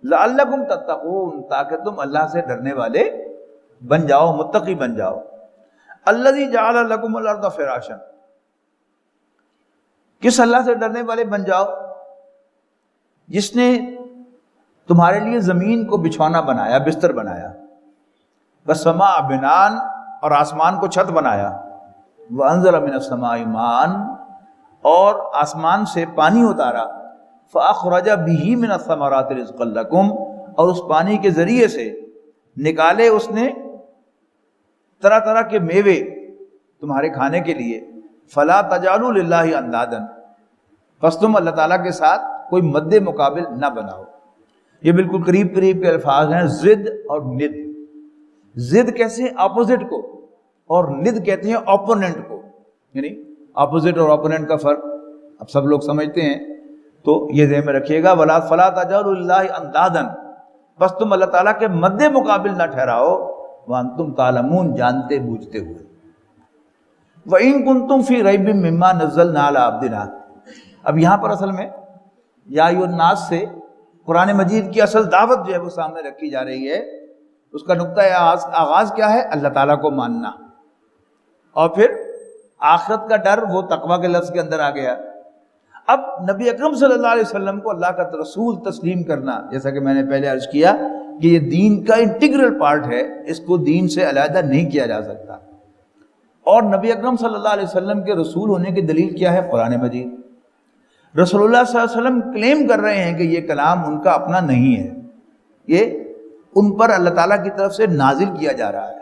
لعلکم تتقون، تاکہ تم اللہ سے ڈرنے والے بن جاؤ، متقی بن جاؤ۔ الذی جعل لکم الارض فراشا، کس اللہ سے ڈرنے والے بن جاؤ؟ جس نے تمہارے لیے زمین کو بچھونا بنایا، بستر بنایا، والسماء بناء، اور آسمان کو چھت بنایا، وانزل من السماء ماء، اور آسمان سے پانی اتارا، فاخرج به من الثمرات رزقا لکم، اور اس پانی کے ذریعے سے نکالے اس نے طرح طرح کے میوے تمہارے کھانے کے لیے، فلا تجعلوا للہ اندادا، پس تم اللہ تعالیٰ کے ساتھ کوئی مد مقابل نہ بناؤ۔ یہ بالکل قریب قریب کے الفاظ ہیں، ضد اور ند۔ ضد کیسے؟ اپوزٹ کو، اور ند کہتے ہیں اوپوننٹ کو، یعنی اپوزٹ اور اوپوننٹ کا فرق اب سب لوگ سمجھتے ہیں، تو یہ ذہن میں رکھیے گا، ولا فلا تجعلوا للہ اندادا، بس تم اللہ تعالیٰ کے مد مقابل نہ ٹھہراؤ، وانتم تعلمون، جانتے بوجھتے ہوئے۔ وَإِن كُنتُمْ فِي رَيْبٍ مِّمَّا نَزَّلْنَا عَلَىٰ عَبْدِنَا، اب یہاں پر اصل میں یا ایھا الناس سے قرآن مجید کی اصل دعوت جو ہے وہ سامنے رکھی جا رہی ہے۔ اس کا نقطہ آغاز کیا ہے؟ اللہ تعالیٰ کو ماننا، اور پھر آخرت کا ڈر، وہ تقویٰ کے لفظ کے اندر آ گیا۔ اب نبی اکرم صلی اللہ علیہ وسلم کو اللہ کا رسول تسلیم کرنا، جیسا کہ میں نے پہلے عرض کیا کہ یہ دین کا انٹیگرل پارٹ ہے، اس کو دین سے علیحدہ نہیں کیا جا سکتا۔ اور نبی اکرم صلی اللہ علیہ وسلم کے رسول ہونے کی دلیل کیا ہے؟ قرآن مجید۔ رسول اللہ صلی اللہ علیہ وسلم کلیم کر رہے ہیں کہ یہ کلام ان کا اپنا نہیں ہے، یہ ان پر اللہ تعالیٰ کی طرف سے نازل کیا جا رہا ہے۔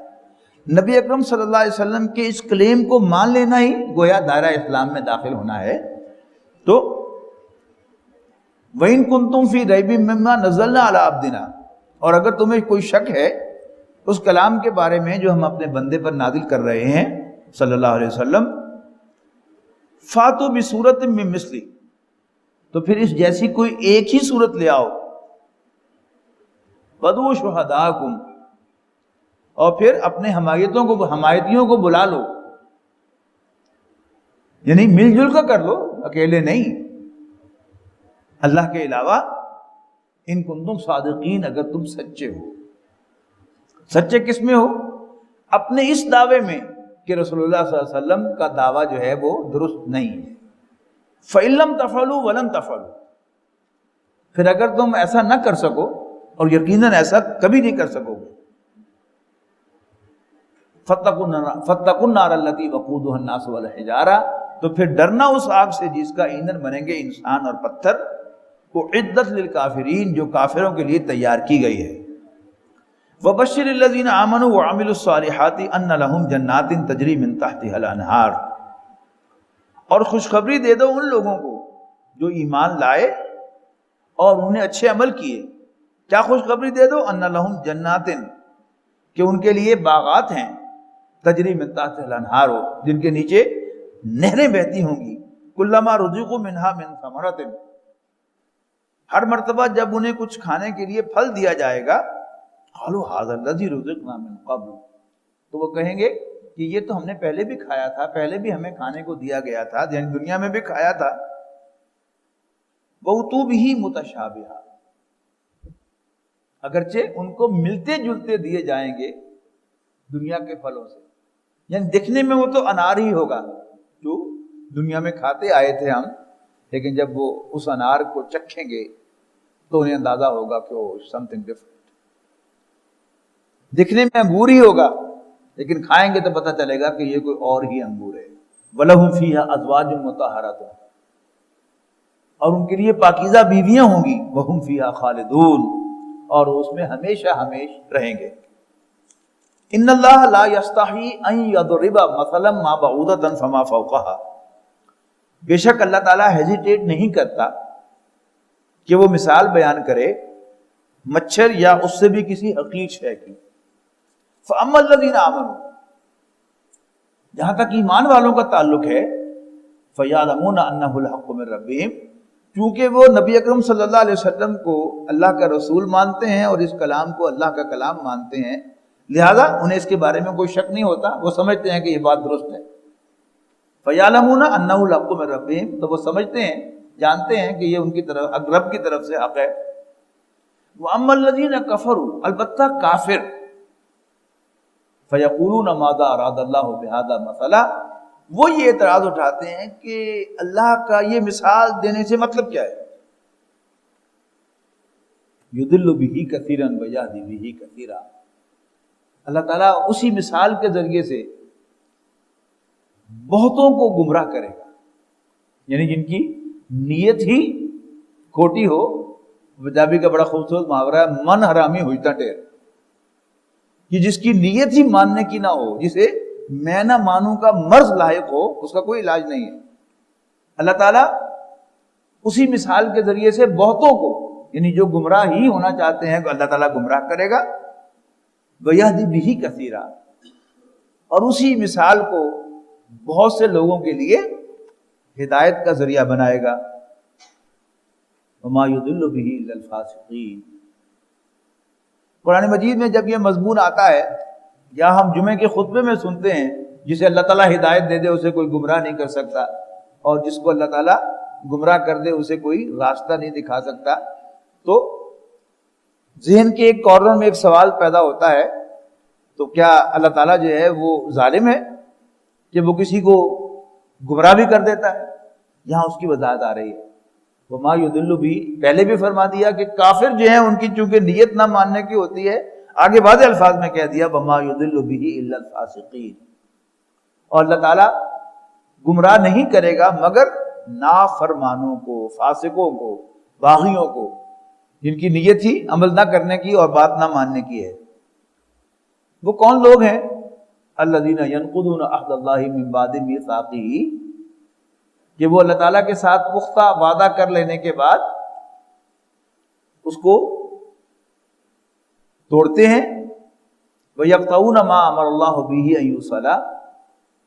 نبی اکرم صلی اللہ علیہ وسلم کے اس کلیم کو مان لینا ہی گویا دائرہ اسلام میں داخل ہونا ہے۔ تو وَإِن كُنتُمْ فِي رَيْبٍ مِّمَّا نَزَّلْنَا عَلَىٰ عَبْدِنَا، اور اگر تمہیں کوئی شک ہے اس کلام کے بارے میں جو ہم اپنے بندے پر نازل کر رہے ہیں صلی اللہ علیہ وسلم، فَاتُوا بِسُورَةٍ مِّن مِّثْلِهِ، تو پھر اس جیسی کوئی ایک ہی صورت لے آؤ، وَادْعُوا شُهَدَاءَكُمْ، اور پھر اپنے حمایتیوں کو بلا لو، یعنی مل جل کر کر لو، اکیلے نہیں، اللہ کے علاوہ، ان کنتم صادقین، اگر تم سچے ہو۔ سچے کس میں ہو؟ اپنے اس دعوے میں کہ رسول اللہ صلی اللہ علیہ وسلم کا دعویٰ جو ہے وہ درست نہیں ہے۔ فَإِن لَّمْ تَفْعَلُوا وَلَن تَفْعَلُوا، پھر اگر تم ایسا نہ کر سکو، اور یقیناً ایسا کبھی نہیں کر سکو گے، فَاتَّقُوا النَّارَ الَّتِي وَقُودُهَا النَّاسُ وَالْحِجَارَةُ، تو پھر ڈرنا اس آگ سے جس کا ایندھن بنیں گے انسان اور پتھر، اُعِدَّتْ لِلْكَافِرِينَ، جو کافروں کے لیے تیار کی گئی ہے۔ وَبَشِّرِ الَّذِينَ آمَنُوا وَعَمِلُوا الصَّالِحَاتِ أَنَّ لَهُمْ جَنَّاتٍ تَجْرِي مِن تَحْتِهَا الْأَنْهَارُ، اور خوشخبری دے دو ان لوگوں کو جو ایمان لائے اور انہوں نے اچھے عمل کیے۔ کیا خوشخبری دے دو؟ أَنَّ لَهُمْ جَنَّاتٍ، کہ ان کے لیے باغات ہیں، تجری من تحتها الانہار، جن کے نیچے نہریں بہتی ہوں گی، کلما رزقوا منها من ثمرۃ، ہر مرتبہ جب انہیں کچھ کھانے کے لیے پھل دیا جائے گا، قالوا هذا الذی رزقنا من قبل، تو وہ کہیں گے کہ یہ تو ہم نے پہلے بھی کھایا تھا، پہلے بھی ہمیں کھانے کو دیا گیا تھا، یعنی دنیا میں بھی کھایا تھا۔ وَأُتُوا بِهِ مُتَشَابِهًا، اگرچہ ان کو ملتے جلتے دیے جائیں گے دنیا کے پھلوں سے، یعنی دکھنے میں وہ تو انار ہی ہوگا جو دنیا میں کھاتے آئے تھے ہم، لیکن جب وہ اس انار کو چکھیں گے تو انہیں اندازہ ہوگا کہ وہ سم تھنگ ڈفرنٹ۔ دکھنے میں انگور ہی ہوگا، لیکن کھائیں گے تو پتہ چلے گا کہ یہ کوئی اور ہی انگور ہے۔ وَلَهُمْ فِيهَا أَزْوَاجٌ مُطَهَّرَةٌ، اور ان کے لیے پاکیزہ بیویاں ہوں گی، وَهُمْ فِيهَا خَالِدُونَ، اور اس میں ہمیشہ ہمیشہ رہیں گے۔ ان اللہ لا یستحی ان یضرب مثلا ما بعوضۃ فما فوقها، بے شک اللہ تعالیٰ ہیزیٹیٹ نہیں کرتا کہ وہ مثال بیان کرے مچھر یا اس سے بھی کسی حقیر شے کی۔ فاما الذین آمنوا، جہاں تک ایمان والوں کا تعلق ہے، فیعلمون انہ الحق من ربہم، چونکہ وہ نبی اکرم صلی اللہ علیہ وسلم کو اللہ کا رسول مانتے ہیں اور اس کلام کو اللہ کا کلام مانتے ہیں، لہذا انہیں اس کے بارے میں کوئی شک نہیں ہوتا، وہ سمجھتے ہیں کہ یہ بات درست ہے۔ فَيَعْلَمُونَ أَنَّهُ الْحَقُّ مِن رَّبِّهِمْ، تو وہ سمجھتے ہیں، جانتے ہیں کہ یہ ان کی طرف، رب کی طرف سے حق ہے۔ وَأَمَّا الَّذِينَ كَفَرُوا، البتہ کافر، فَيَقُولُونَ مَاذَا أَرَادَ اللَّهُ بِهَذَا مَثَلًا، وہ یہ اعتراض اٹھاتے ہیں کہ اللہ کا یہ مثال دینے سے مطلب کیا ہے؟ يُضِلُّ بِهِ كَثِيرًا وَيَهْدِي بِهِ كَثِيرًا، اللہ تعالیٰ اسی مثال کے ذریعے سے بہتوں کو گمراہ کرے گا، یعنی جن کی نیت ہی کھوٹی ہو۔ پنجابی کا بڑا خوبصورت محاورہ ہے، من حرامی ہوئیتا ٹیر، کہ جس کی نیت ہی ماننے کی نہ ہو، جسے میں نہ مانوں کا مرض لاحق ہو، اس کا کوئی علاج نہیں ہے۔ اللہ تعالیٰ اسی مثال کے ذریعے سے بہتوں کو، یعنی جو گمراہ ہی ہونا چاہتے ہیں، اللہ تعالیٰ گمراہ کرے گا۔ وَيَهْدِي بِهِ كَثِيرًا، اور اسی مثال کو بہت سے لوگوں کے لیے ہدایت کا ذریعہ بنائے گا۔ وَمَا يُضِلُّ بِهِ إِلَّا الْفَاسِقِينَ، قرآن مجید میں جب یہ مضمون آتا ہے، یا ہم جمعے کے خطبے میں سنتے ہیں، جسے اللہ تعالیٰ ہدایت دے دے اسے کوئی گمراہ نہیں کر سکتا، اور جس کو اللہ تعالیٰ گمراہ کر دے اسے کوئی راستہ نہیں دکھا سکتا، تو ذہن کے ایک کارنر میں ایک سوال پیدا ہوتا ہے، تو کیا اللہ تعالیٰ جو ہے وہ ظالم ہے کہ وہ کسی کو گمراہ بھی کر دیتا ہے؟ یہاں اس کی وضاحت آ رہی ہے۔ وَمَا يُضِلُّ بِهِ، پہلے بھی فرما دیا کہ کافر جو ہیں ان کی چونکہ نیت نہ ماننے کی ہوتی ہے، آگے واضح الفاظ میں کہہ دیا وَمَا يُضِلُّ بِهِ إِلَّا الْفَاسِقِينَ، اور اللہ تعالیٰ گمراہ نہیں کرے گا مگر نافرمانوں کو، فاسقوں کو، باغیوں کو، جن کی نیت ہی عمل نہ کرنے کی اور بات نہ ماننے کی ہے۔ وہ کون لوگ ہیں؟ الذین ینقضون عہد اللہ من بعد میثاقہ، کہ وہ اللہ تعالیٰ کے ساتھ پختہ وعدہ کر لینے کے بعد اس کو توڑتے ہیں۔ وَيَقْطَعُونَ مَا أَمَرَ اللَّهُ بِهِ أَن يُوصَلَ،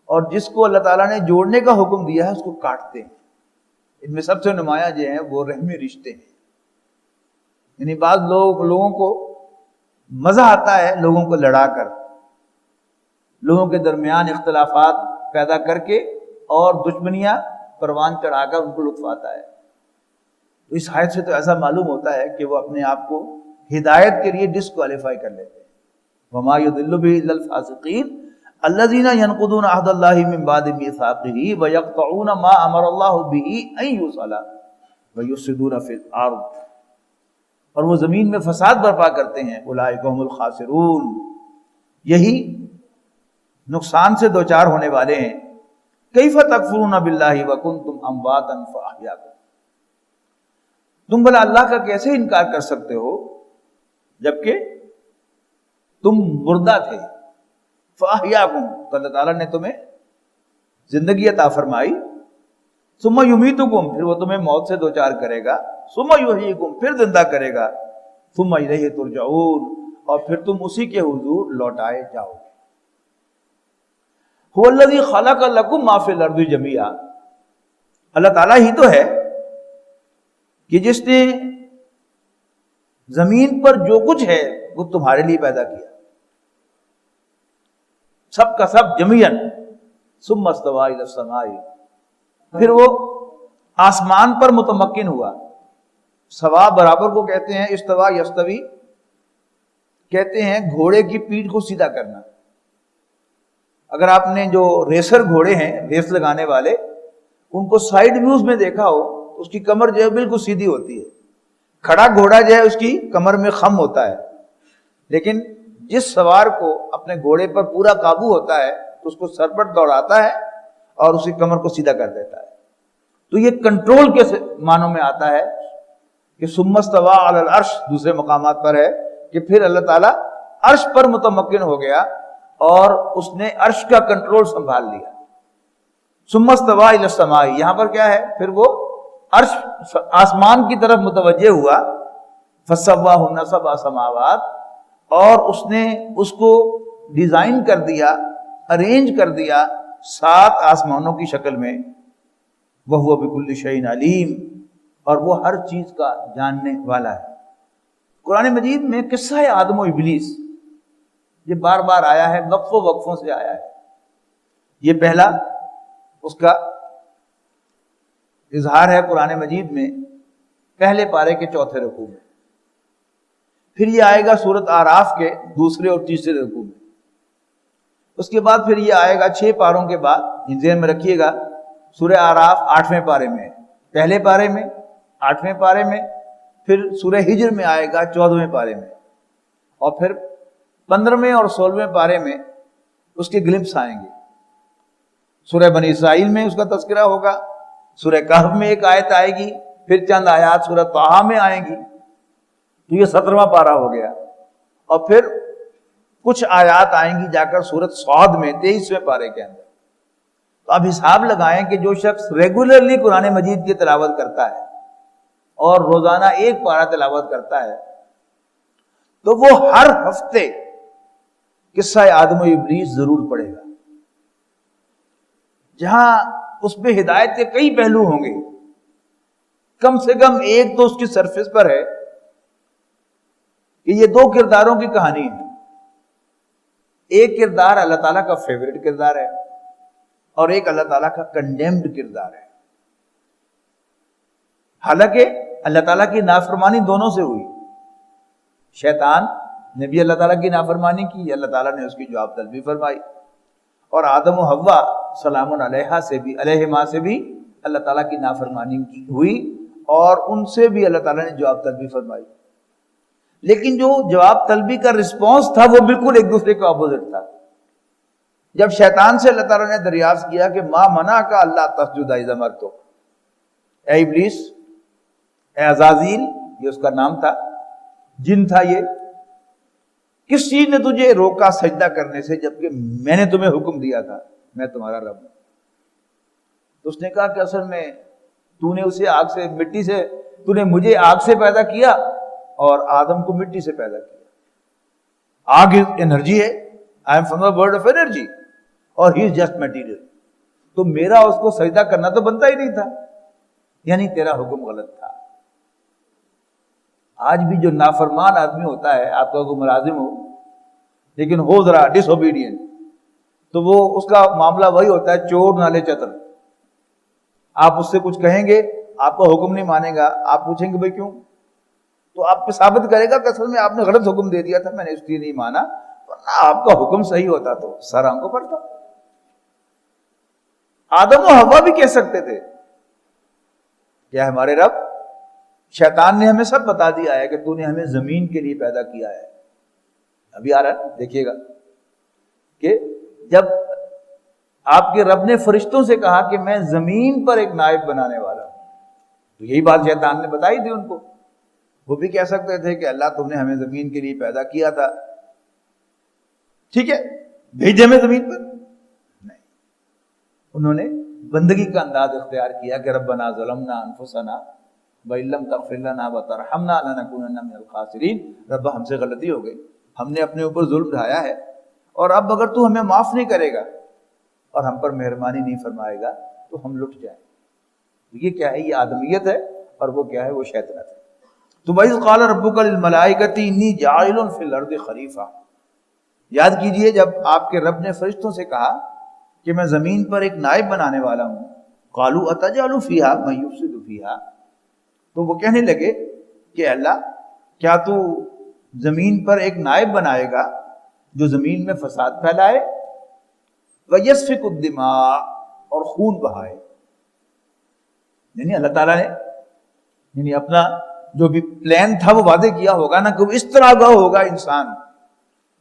اور جس کو اللہ تعالیٰ نے جوڑنے کا حکم دیا ہے اس کو کاٹتے ہیں۔ ان میں سب سے نمایاں جو ہیں وہ رحمی رشتے ہیں، یعنی بعض لوگوں کو مزہ آتا ہے لوگوں کو لڑا کر، لوگوں کے درمیان اختلافات پیدا کر کے اور دشمنیاں پروان چڑھا کر ان کو لطف آتا ہے۔ تو اس آیت سے تو ایسا معلوم ہوتا ہے کہ وہ اپنے آپ کو ہدایت کے لیے ڈسکوالیفائی کر لیتے ہیں۔ وَمَا يُضِلُّ بِهِ إِلَّا الْفَاسِقِينَ الَّذِينَ يَنقُضُونَ عَهْدَ اللَّهِ مِن بَعْدِ مِيثَاقِهِ وَيَقْطَعُونَ مَا أَمَرَ اللَّهُ بِهِ أَن يُوصَلَ وَيُفْسِدُونَ فِي الْأَرْضِ، اور وہ زمین میں فساد برپا کرتے ہیں۔ اولئک هم الخاسرون، یہی نقصان سے دوچار ہونے والے ہیں۔ کیف تکفرون باللہ وکنتم امواتا فاحیاکم، تم بھلا اللہ کا کیسے انکار کر سکتے ہو جبکہ تم مردہ تھے؟ فاحیاکم، تو اللہ تعالیٰ نے تمہیں زندگی عطا فرمائی۔ ثم یمیتکم، پھر وہ تمہیں موت سے دوچار کرے گا۔ ثم یحییکم، پھر زندہ کرے گا۔ ثم الیہ ترجعون، اور پھر تم اسی کے حضور لوٹائے جاؤ۔ هو الذی خلق لکم ما فی الارض جمیعا، اللہ تعالیٰ ہی تو ہے کہ جس نے زمین پر جو کچھ ہے وہ تمہارے لیے پیدا کیا، سب کا سب جمیعاً۔ ثم استوى الی السماء، پھر وہ آسمان پر متمکن ہوا۔ سوا برابر کو کہتے ہیں، استوا یستوی کہتے ہیں گھوڑے کی پیٹھ کو سیدھا کرنا۔ اگر آپ نے جو ریسر گھوڑے ہیں، ریس لگانے والے، ان کو سائیڈ ویوز میں دیکھا ہو تو اس کی کمر جو ہے بالکل سیدھی ہوتی ہے۔ کھڑا گھوڑا جو ہے اس کی کمر میں خم ہوتا ہے، لیکن جس سوار کو اپنے گھوڑے پر پورا قابو ہوتا ہے تو اس کو سرپٹ دوڑاتا ہے اور اس کی کمر کو سیدھا کر دیتا ہے۔ تو یہ کنٹرول کے معنوں میں آتا ہے کہ ثم استوى علی العرش دوسرے مقامات پر ہے کہ پھر اللہ تعالیٰ عرش پر متمکن ہو گیا اور اس نے عرش کا کنٹرول سنبھال لیا۔ ثم استوى الی السماء، یہاں پر کیا ہے؟ پھر وہ عرش آسمان کی طرف متوجہ ہوا۔ فسواہن سبع سماوات، اور اس نے اس کو ڈیزائن کر دیا، ارینج کر دیا 7 آسمانوں کی شکل میں۔ وَهُوَ بِكُلِّ شَيْءٍ عَلِيمٌ، اور وہ ہر چیز کا جاننے والا ہے۔ قرآن مجید میں قصہ آدم و ابلیس یہ بار بار آیا ہے، وقفوں سے آیا ہے۔ یہ پہلا اس کا اظہار ہے قرآن مجید میں پہلے پارے کے 4 رکوع میں۔ پھر یہ آئے گا سورت آراف کے دوسرے اور تیسرے رکوع میں. اس کے بعد پھر یہ آئے گا 6 پاروں کے بعد، ذہن میں رکھیے گا، سورہ آراف 8ویں پارے میں، پہلے پارے میں 8ویں پارے میں، پھر سورہ ہجر میں آئے گا 14ویں پارے میں، اور پھر 15ویں اور 16ویں پارے میں اس کے گلمپس آئیں گے. سورہ بنی اسرائیل میں اس کا تذکرہ ہوگا، سورہ کہف میں ایک آیت آئے گی، پھر چند آیات سورہ طٰہٰ میں آئیں گی، تو یہ 17واں پارہ ہو گیا. اور پھر کچھ آیات آئیں گی جا کر سورۃ صاد میں 23ویں پارے کے اندر. تو آپ حساب لگائیں کہ جو شخص ریگولرلی قرآن مجید کی تلاوت کرتا ہے اور روزانہ ایک پارہ تلاوت کرتا ہے تو وہ ہر ہفتے قصہ آدم و ابلیس ضرور پڑھے گا، جہاں اس پہ ہدایت کے کئی پہلو ہوں گے. کم سے کم ایک تو اس کی سرفیس پر ہے کہ یہ 2 کرداروں کی کہانی ہے. ایک کردار اللہ تعالیٰ کا فیوریٹ کردار ہے اور ایک اللہ تعالیٰ کا کنڈیمڈ کردار ہے. حالانکہ اللہ تعالیٰ کی نافرمانی دونوں سے ہوئی. شیطان نے بھی اللہ تعالیٰ کی نافرمانی کی، اللہ تعالیٰ نے اس کی جواب طلبی فرمائی، اور آدم و حوا سلام علیہا سے بھی، علیہما سے بھی اللہ تعالیٰ کی نافرمانی کی ہوئی اور ان سے بھی اللہ تعالیٰ نے جواب طلبی فرمائی. لیکن جو جواب طلبی کا رسپانس تھا وہ بالکل ایک دوسرے کا اپوزٹ تھا. جب شیطان سے اللہ تعالیٰ نے دریافت کیا کہ ما منع کا اللہ تسجد اذ امرتک، اے ابلیس، اے عزازیل، یہ اس کا نام تھا، جن تھا یہ، کس چیز نے تجھے روکا سجدہ کرنے سے جبکہ میں نے تمہیں حکم دیا تھا، میں تمہارا رب ہوں. تو اس نے کہا کہ اصل میں تو نے اسے آگ سے، مٹی سے، تو نے مجھے آگ سے پیدا کیا اور آدم کو مٹی سے پیدا کیا. آگ انرجی ہے، I am from the world of energy اور he is just material. تو میرا اس کو سجدہ کرنا تو بنتا ہی نہیں تھا، یعنی تیرا حکم غلط تھا. آج بھی جو نافرمان آدمی ہوتا ہے، آپ کا کوئی ملازم ہو لیکن ہو ذرا ڈس اوبیڈینٹ، تو وہ اس کا معاملہ وہی ہوتا ہے چور نالے چتر. آپ اس سے کچھ کہیں گے، آپ کا حکم نہیں مانے گا، آپ پوچھیں گے بھائی کیوں، تو آپ پہ ثابت کرے گا کہ اصل میں آپ نے غلط حکم دے دیا تھا، میں نے اس لیے نہیں مانا، ورنہ آپ کا حکم صحیح ہوتا تو سر آنکھوں پر تھا. آدم و حوا بھی کہہ سکتے تھے کیا ہمارے رب، شیطان نے ہمیں سب بتا دیا ہے کہ تو نے ہمیں زمین کے لیے پیدا کیا ہے. ابھی آ رہا ہے دیکھیے گا کہ جب آپ کے رب نے فرشتوں سے کہا کہ میں زمین پر ایک نائب بنانے والا ہوں، تو یہی بات شیطان نے بتائی تھی ان کو. وہ بھی کہہ سکتے تھے کہ اللہ تم نے ہمیں زمین کے لیے پیدا کیا تھا، ٹھیک ہے بھیج ہمیں زمین پر. نہیں، انہوں نے بندگی کا انداز اختیار کیا کہ ربنا ظلمنا انفسنا وَإِن لَّمْ تَغْفِرْ لَنَا وَتَرْحَمْنَا لَنَكُونَنَّ مِنَ الْخَاسِرِينَ. رب ہم سے غلطی ہو گئی، ہم نے اپنے اوپر ظلم ڈھایا ہے، اور اب اگر تو ہمیں معاف نہیں کرے گا اور ہم پر مہربانی نہیں فرمائے گا تو ہم لٹ جائیں. یہ کیا ہے؟ یہ آدمیت ہے، اور وہ کیا ہے؟ وہ شیطنت ہے. تو وَإِذْ قَالَ رَبُّكَ لِلْمَلَائِكَةِ إِنِّي جَاعِلٌ فِي الْأَرْضِ خَلِيفَةً. یاد کیجئے جب آپ کے رب نے فرشتوں سے کہا کہ میں زمین پر ایک نائب بنانے والا ہوں. قَالُوا أَتَجْعَلُ فِيهَا مَن يُفْسِدُ فِيهَا. تو وہ کہنے لگے کہ اللہ کیا تو زمین پر ایک نائب بنائے گا جو زمین میں فساد پھیلائے، وَيَسْفِكُ الدِّمَاءَ، اور خون بہائے. یعنی اللہ تعالیٰ نے یعنی اپنا جو بھی پلان تھا وہ واضح کیا ہوگا نا کہ اس طرح کا ہوگا انسان،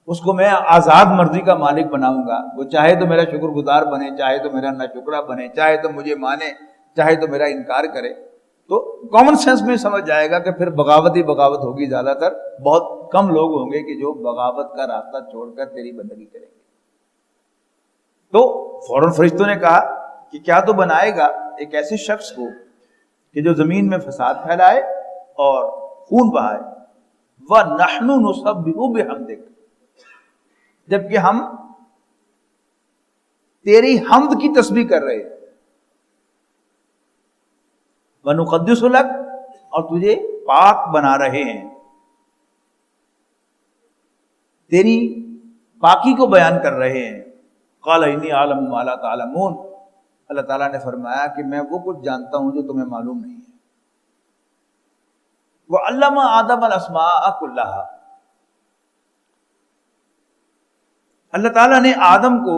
اس کو میں آزاد مرضی کا مالک بناؤں گا. وہ چاہے تو میرا شکر گزار بنے، چاہے تو میرا ناشکرہ بنے، چاہے تو مجھے مانے، چاہے تو میرا انکار کرے. تو کامن سینس میں سمجھ جائے گا کہ پھر بغاوت ہی بغاوت ہوگی. زیادہ تر بہت کم لوگ ہوں گے کہ جو بغاوت کا راستہ چھوڑ کر تیری بندگی کریں گے. تو فوراً فرشتوں نے کہا کہ کیا تو بنائے گا ایک ایسے شخص کو کہ جو زمین میں فساد پھیلائے اور خون بہائے. وَنَحْنُ نُسَبِّحُ بِحَمْدِكَ، جبکہ ہم تیری حمد کی تسبیح کر رہے ہیں. وَنُقَدِّسُ لَكَ، اور تجھے پاک بنا رہے ہیں، تیری پاکی کو بیان کر رہے ہیں. قَالَ إِنِّي أَعْلَمُ مَا لَا تَعْلَمُونَ. اللہ تعالیٰ نے فرمایا کہ میں وہ کچھ جانتا ہوں جو تمہیں معلوم نہیں ہے. وَعَلَّمَ آدَمَ الْأَسْمَاءَ كُلَّهَا، اللہ تعالیٰ نے آدم کو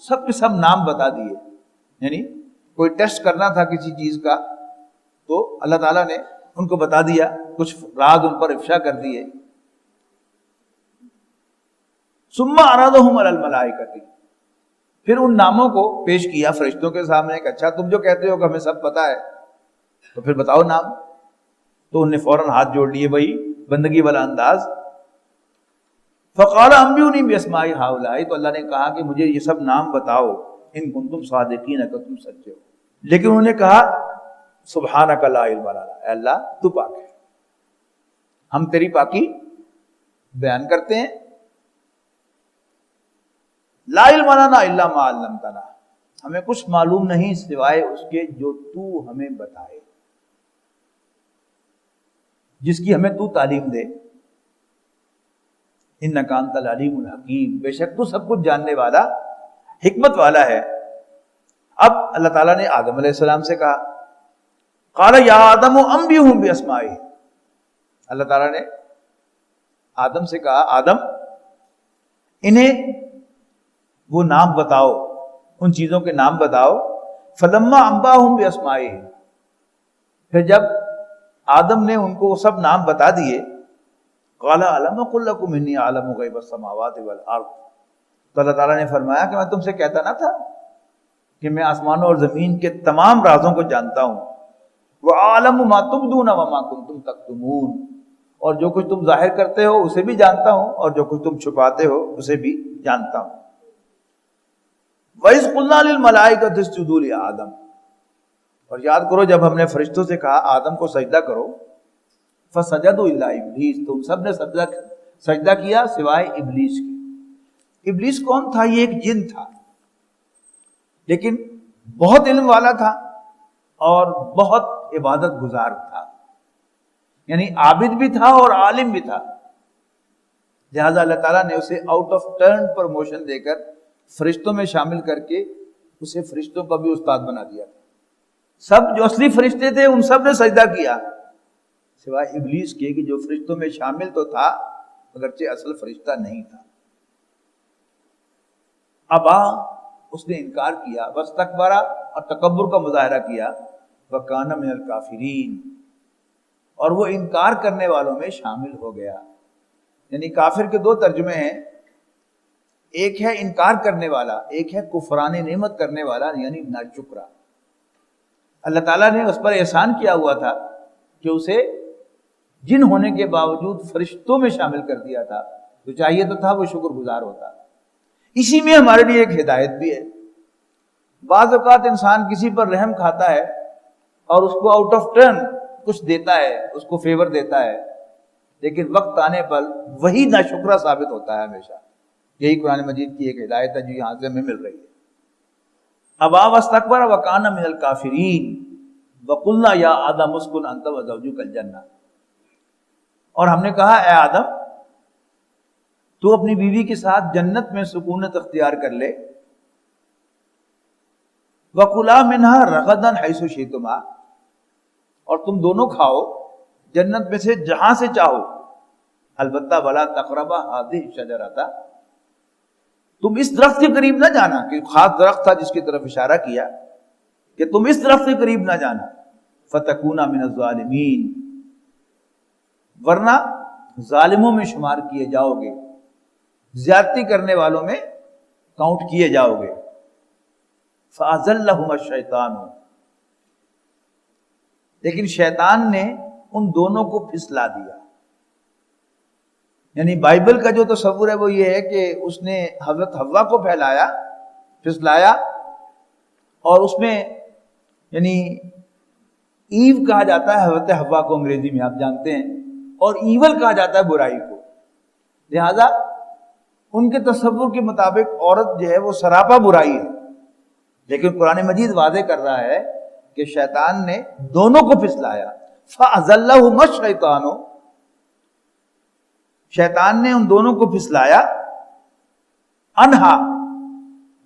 سب کے سب نام بتا دیے. یعنی کوئی ٹیسٹ کرنا تھا کسی چیز کا تو اللہ تعالیٰ نے ان کو بتا دیا, کچھ راز ان پر افشا کر دیے. ثم عرضهم علی الملائکۃ, پھر ان ناموں کو پیش کیا فرشتوں کے سامنے کہ اچھا تم جو کہتے ہو کہ ہمیں سب پتا ہے تو پھر بتاؤ نام. تو انہوں نے فوراً ہاتھ جوڑ لیے, وہی بندگی والا انداز. فقال انبئونی باسماء ہؤلاء, تو اللہ نے کہا کہ مجھے یہ سب نام بتاؤ ان کنتم صادقین, اگر تم سچے ہو. لیکن انہوں نے کہا سبحانک لا علم لنا, اے اللہ تو پاک ہے, ہم تیری پاکی بیان کرتے ہیں. لا علم لنا الا ما علمتنا, ہمیں کچھ معلوم نہیں سوائے اس کے جو تو ہمیں بتائے, جس کی ہمیں تو تعلیم دے. انک انت العلیم الحکیم, بے شک تو سب کچھ جاننے والا حکمت والا ہے. اب اللہ تعالیٰ نے آدم علیہ السلام سے کہا قال یا آدم انبئہم باسمائہم, اللہ تعالیٰ نے آدم سے کہا آدم انہیں وہ نام بتاؤ, ان چیزوں کے نام بتاؤ. فلما انباہم باسمائہم, پھر جب آدم نے ان کو وہ سب نام بتا دیے, قال الم اقل لکم انی اعلم غیب السماوات والارض, تو اللہ تعالیٰ نے فرمایا کہ میں تم سے کہتا نہ تھا کہ میں آسمانوں اور زمین کے تمام رازوں کو جانتا ہوں. وَأَعْلَمُ مَا تُبْدُونَ وَمَا كُنْتُمْ تَكْتُمُونَ, اور جو کچھ تم ظاہر کرتے ہو اسے بھی جانتا ہوں, اور جو کچھ تم چھپاتے ہو اسے بھی جانتا ہوں. وَإِذْ قُلْنَا لِلْمَلَائِكَةِ اسْجُدُوا لِآدَمَ, اور یاد کرو جب ہم نے فرشتوں سے کہا آدم کو سجدہ کرو. فَسَجَدُوا إِلَّا إِبْلِيسَ, تم سب نے سجدہ کیا سوائے ابلیس کے. ابلیس کون تھا؟ یہ ایک جن تھا, لیکن بہت علم والا تھا اور بہت عبادت گزار تھا, یعنی عابد بھی تھا اور عالم بھی تھا. لہذا اللہ تعالیٰ نے اسے آؤٹ آف ٹرن پروموشن دے کر فرشتوں میں شامل کر کے اسے فرشتوں کا بھی استاد بنا دیا. سب جو اصلی فرشتے تھے ان سب نے سجدہ کیا سوائے ابلیس کے, کہ جو فرشتوں میں شامل تو تھا اگرچہ اصل فرشتہ نہیں تھا. ابا, اس نے انکار کیا. واستکبر, اور تکبر کا مظاہرہ کیا. وکان من الکافرین, اور وہ انکار کرنے والوں میں شامل ہو گیا. یعنی کافر کے دو ترجمے ہیں, ایک ہے انکار کرنے والا, ایک ہے کفران نعمت کرنے والا یعنی ناشکرا. اللہ تعالیٰ نے اس پر احسان کیا ہوا تھا کہ اسے جن ہونے کے باوجود فرشتوں میں شامل کر دیا تھا, تو چاہیے تو تھا وہ شکر گزار ہوتا. اسی میں ہمارے لیے ایک ہدایت بھی ہے. بعض اوقات انسان کسی پر رحم کھاتا ہے اور اس کو آؤٹ آف ٹرن کچھ دیتا ہے, اس کو فیور دیتا ہے, لیکن وقت آنے پر وہی ناشکرا ثابت ہوتا ہے ہمیشہ. یہی قرآن مجید کی ایک ہدایت ہے جو یہاں سے ہمیں مل رہی ہے. ابا واستکبر وکان من الکافرین وقلنا یا آدم اسکن انت وزوجک الجنہ, اور ہم نے کہا اے آدم تو اپنی بیوی کے ساتھ جنت میں سکونت اختیار کر لے. وَكُلَا مِنْهَا رَغَدًا حَيْثُ شِئْتُمَا, اور تم دونوں کھاؤ جنت میں سے جہاں سے چاہو. البتہ وَلَا تَقْرَبَا هَذِهِ الشَّجَرَةَ, تم اس درخت کے قریب نہ جانا, کہ خاص درخت تھا جس کی طرف اشارہ کیا کہ تم اس درخت کے قریب نہ جانا. فَتَكُونَ مِنَ الظَّالِمِينَ, ورنہ ظالموں میں شمار کیے جاؤ گے, زیادتی کرنے والوں میں کاؤنٹ کیے جاؤ گے. فَأَزَلَّهُمَا الشَّيْطَانُ, لیکن شیطان نے ان دونوں کو پھسلا دیا. یعنی بائبل کا جو تصور ہے وہ یہ ہے کہ اس نے حضرت حوا کو پھسلایا, اور اس میں یعنی ایو کہا جاتا ہے حضرت حوا کو انگریزی میں, آپ جانتے ہیں, اور ایول کہا جاتا ہے برائی کو. لہذا ان کے تصور کے مطابق عورت جو ہے وہ سراپا برائی ہے, لیکن قرآن مجید واضح کر رہا ہے کہ شیطان نے دونوں کو پھسلایا. فَأَزَلَّهُمَا الشَّيْطَانُ, شیطان نے ان دونوں کو پھسلایا. انہا,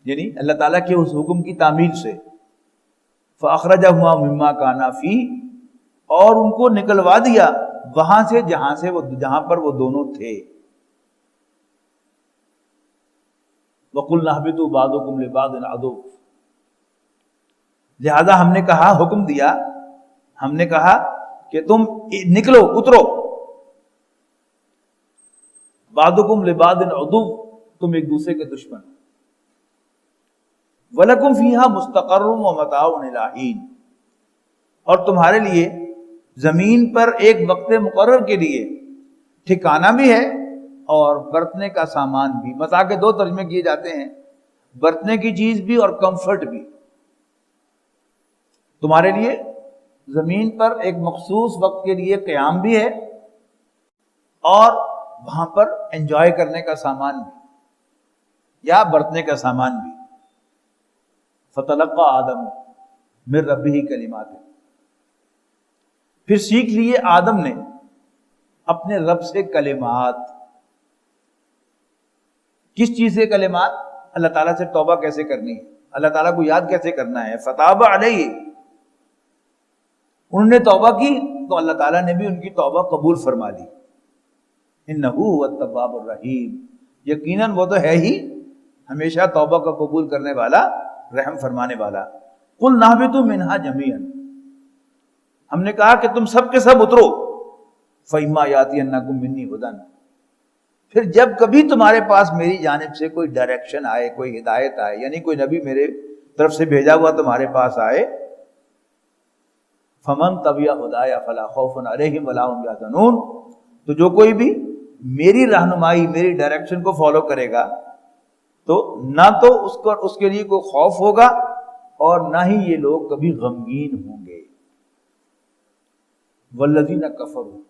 یعنی اللہ تعالیٰ کے اس حکم کی تعمیل سے. فَأَخْرَجَهُمَا مِمَّا كَانَا فِيهِ, اور ان کو نکلوا دیا وہاں سے جہاں پر وہ دونوں تھے. وَقُلْنَا اهْبِطُوا بَعْضُكُمْ لِبَعْضٍ عَدُوٌّ، لہذا ہم نے کہا، حکم دیا، ہم نے کہا کہ تم نکلو، اترو، بَعْضُكُمْ لِبَعْضٍ عَدُوٌّ، تم ایک دوسرے کے دشمن، وَلَكُمْ فِيهَا مُسْتَقَرٌّ وَمَتَاعٌ إِلَىٰ حِينٍ، اور تمہارے لیے زمین پر ایک وقت مقرر کے لیے ٹھکانہ بھی ہے اور برتنے کا سامان بھی۔ متاع کے دو ترجمے کیے جاتے ہیں، برتنے کی چیز بھی اور کمفرٹ بھی۔ تمہارے لیے زمین پر ایک مخصوص وقت کے لیے قیام بھی ہے اور وہاں پر انجوائے کرنے کا سامان بھی یا برتنے کا سامان بھی۔ فَتَلَقَّىٰ آدَمُ مِن رَبِّهِ کَلِمَاتٍ، پھر سیکھ لیے آدم نے اپنے رب سے کلمات۔ کس چیز سے کلمات؟ اللہ تعالیٰ سے توبہ کیسے کرنی ہے، اللہ تعالیٰ کو یاد کیسے کرنا ہے۔ فَتَابَ عَلَيْهِ، انہوں نے توبہ کی تو اللہ تعالیٰ نے بھی ان کی توبہ قبول فرما لی۔ إِنَّهُ هُوَ التَّوَّابُ الرَّحِيمُ، یقیناً وہ تو ہے ہی ہمیشہ توبہ کا قبول کرنے والا، رحم فرمانے والا۔ قُلْنَا اهْبِطُوا مِنْهَا جَمِيعًا، ہم نے کہا کہ تم سب کے سب اترو۔ فَإِمَّا يَأْتِيَنَّكُم مِّنِّي هُدًى، پھر جب کبھی تمہارے پاس میری جانب سے کوئی ڈائریکشن آئے، کوئی ہدایت آئے، یعنی کوئی نبی میرے طرف سے بھیجا ہوا تمہارے پاس آئے، فَمَن تَبِعَ هُدَايَ فَلَا خَوْفٌ عَلَيْهِمْ وَلَا هُمْ يَحْزَنُونَ، تو جو کوئی بھی میری رہنمائی، میری ڈائریکشن کو فالو کرے گا تو نہ تو اس کے لیے کوئی خوف ہوگا اور نہ ہی یہ لوگ کبھی غمگین ہوں گے۔ وَالَّذِينَ كَفَرُوا،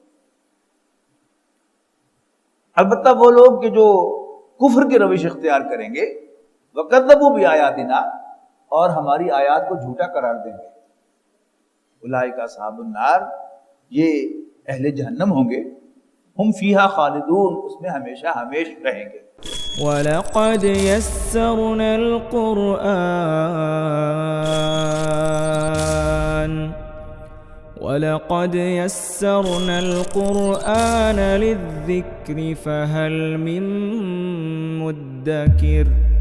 البتہ وہ لوگ کہ جو کفر کی روش اختیار کریں گے، وَكَذَّبُوا بِآيَاتِنَا، اور ہماری آیات کو جھوٹا قرار دیں گے، اولئک اصحاب النار، یہ اہل جہنم ہوں گے، ہم فیہا خالدون، اس میں ہمیشہ ہمیش رہیں گے۔ وَلَقَدْ يَسَّرْنَا الْقُرْآنَ لِلذِّكْرِ فَهَلْ مِن مُّدَّكِرٍ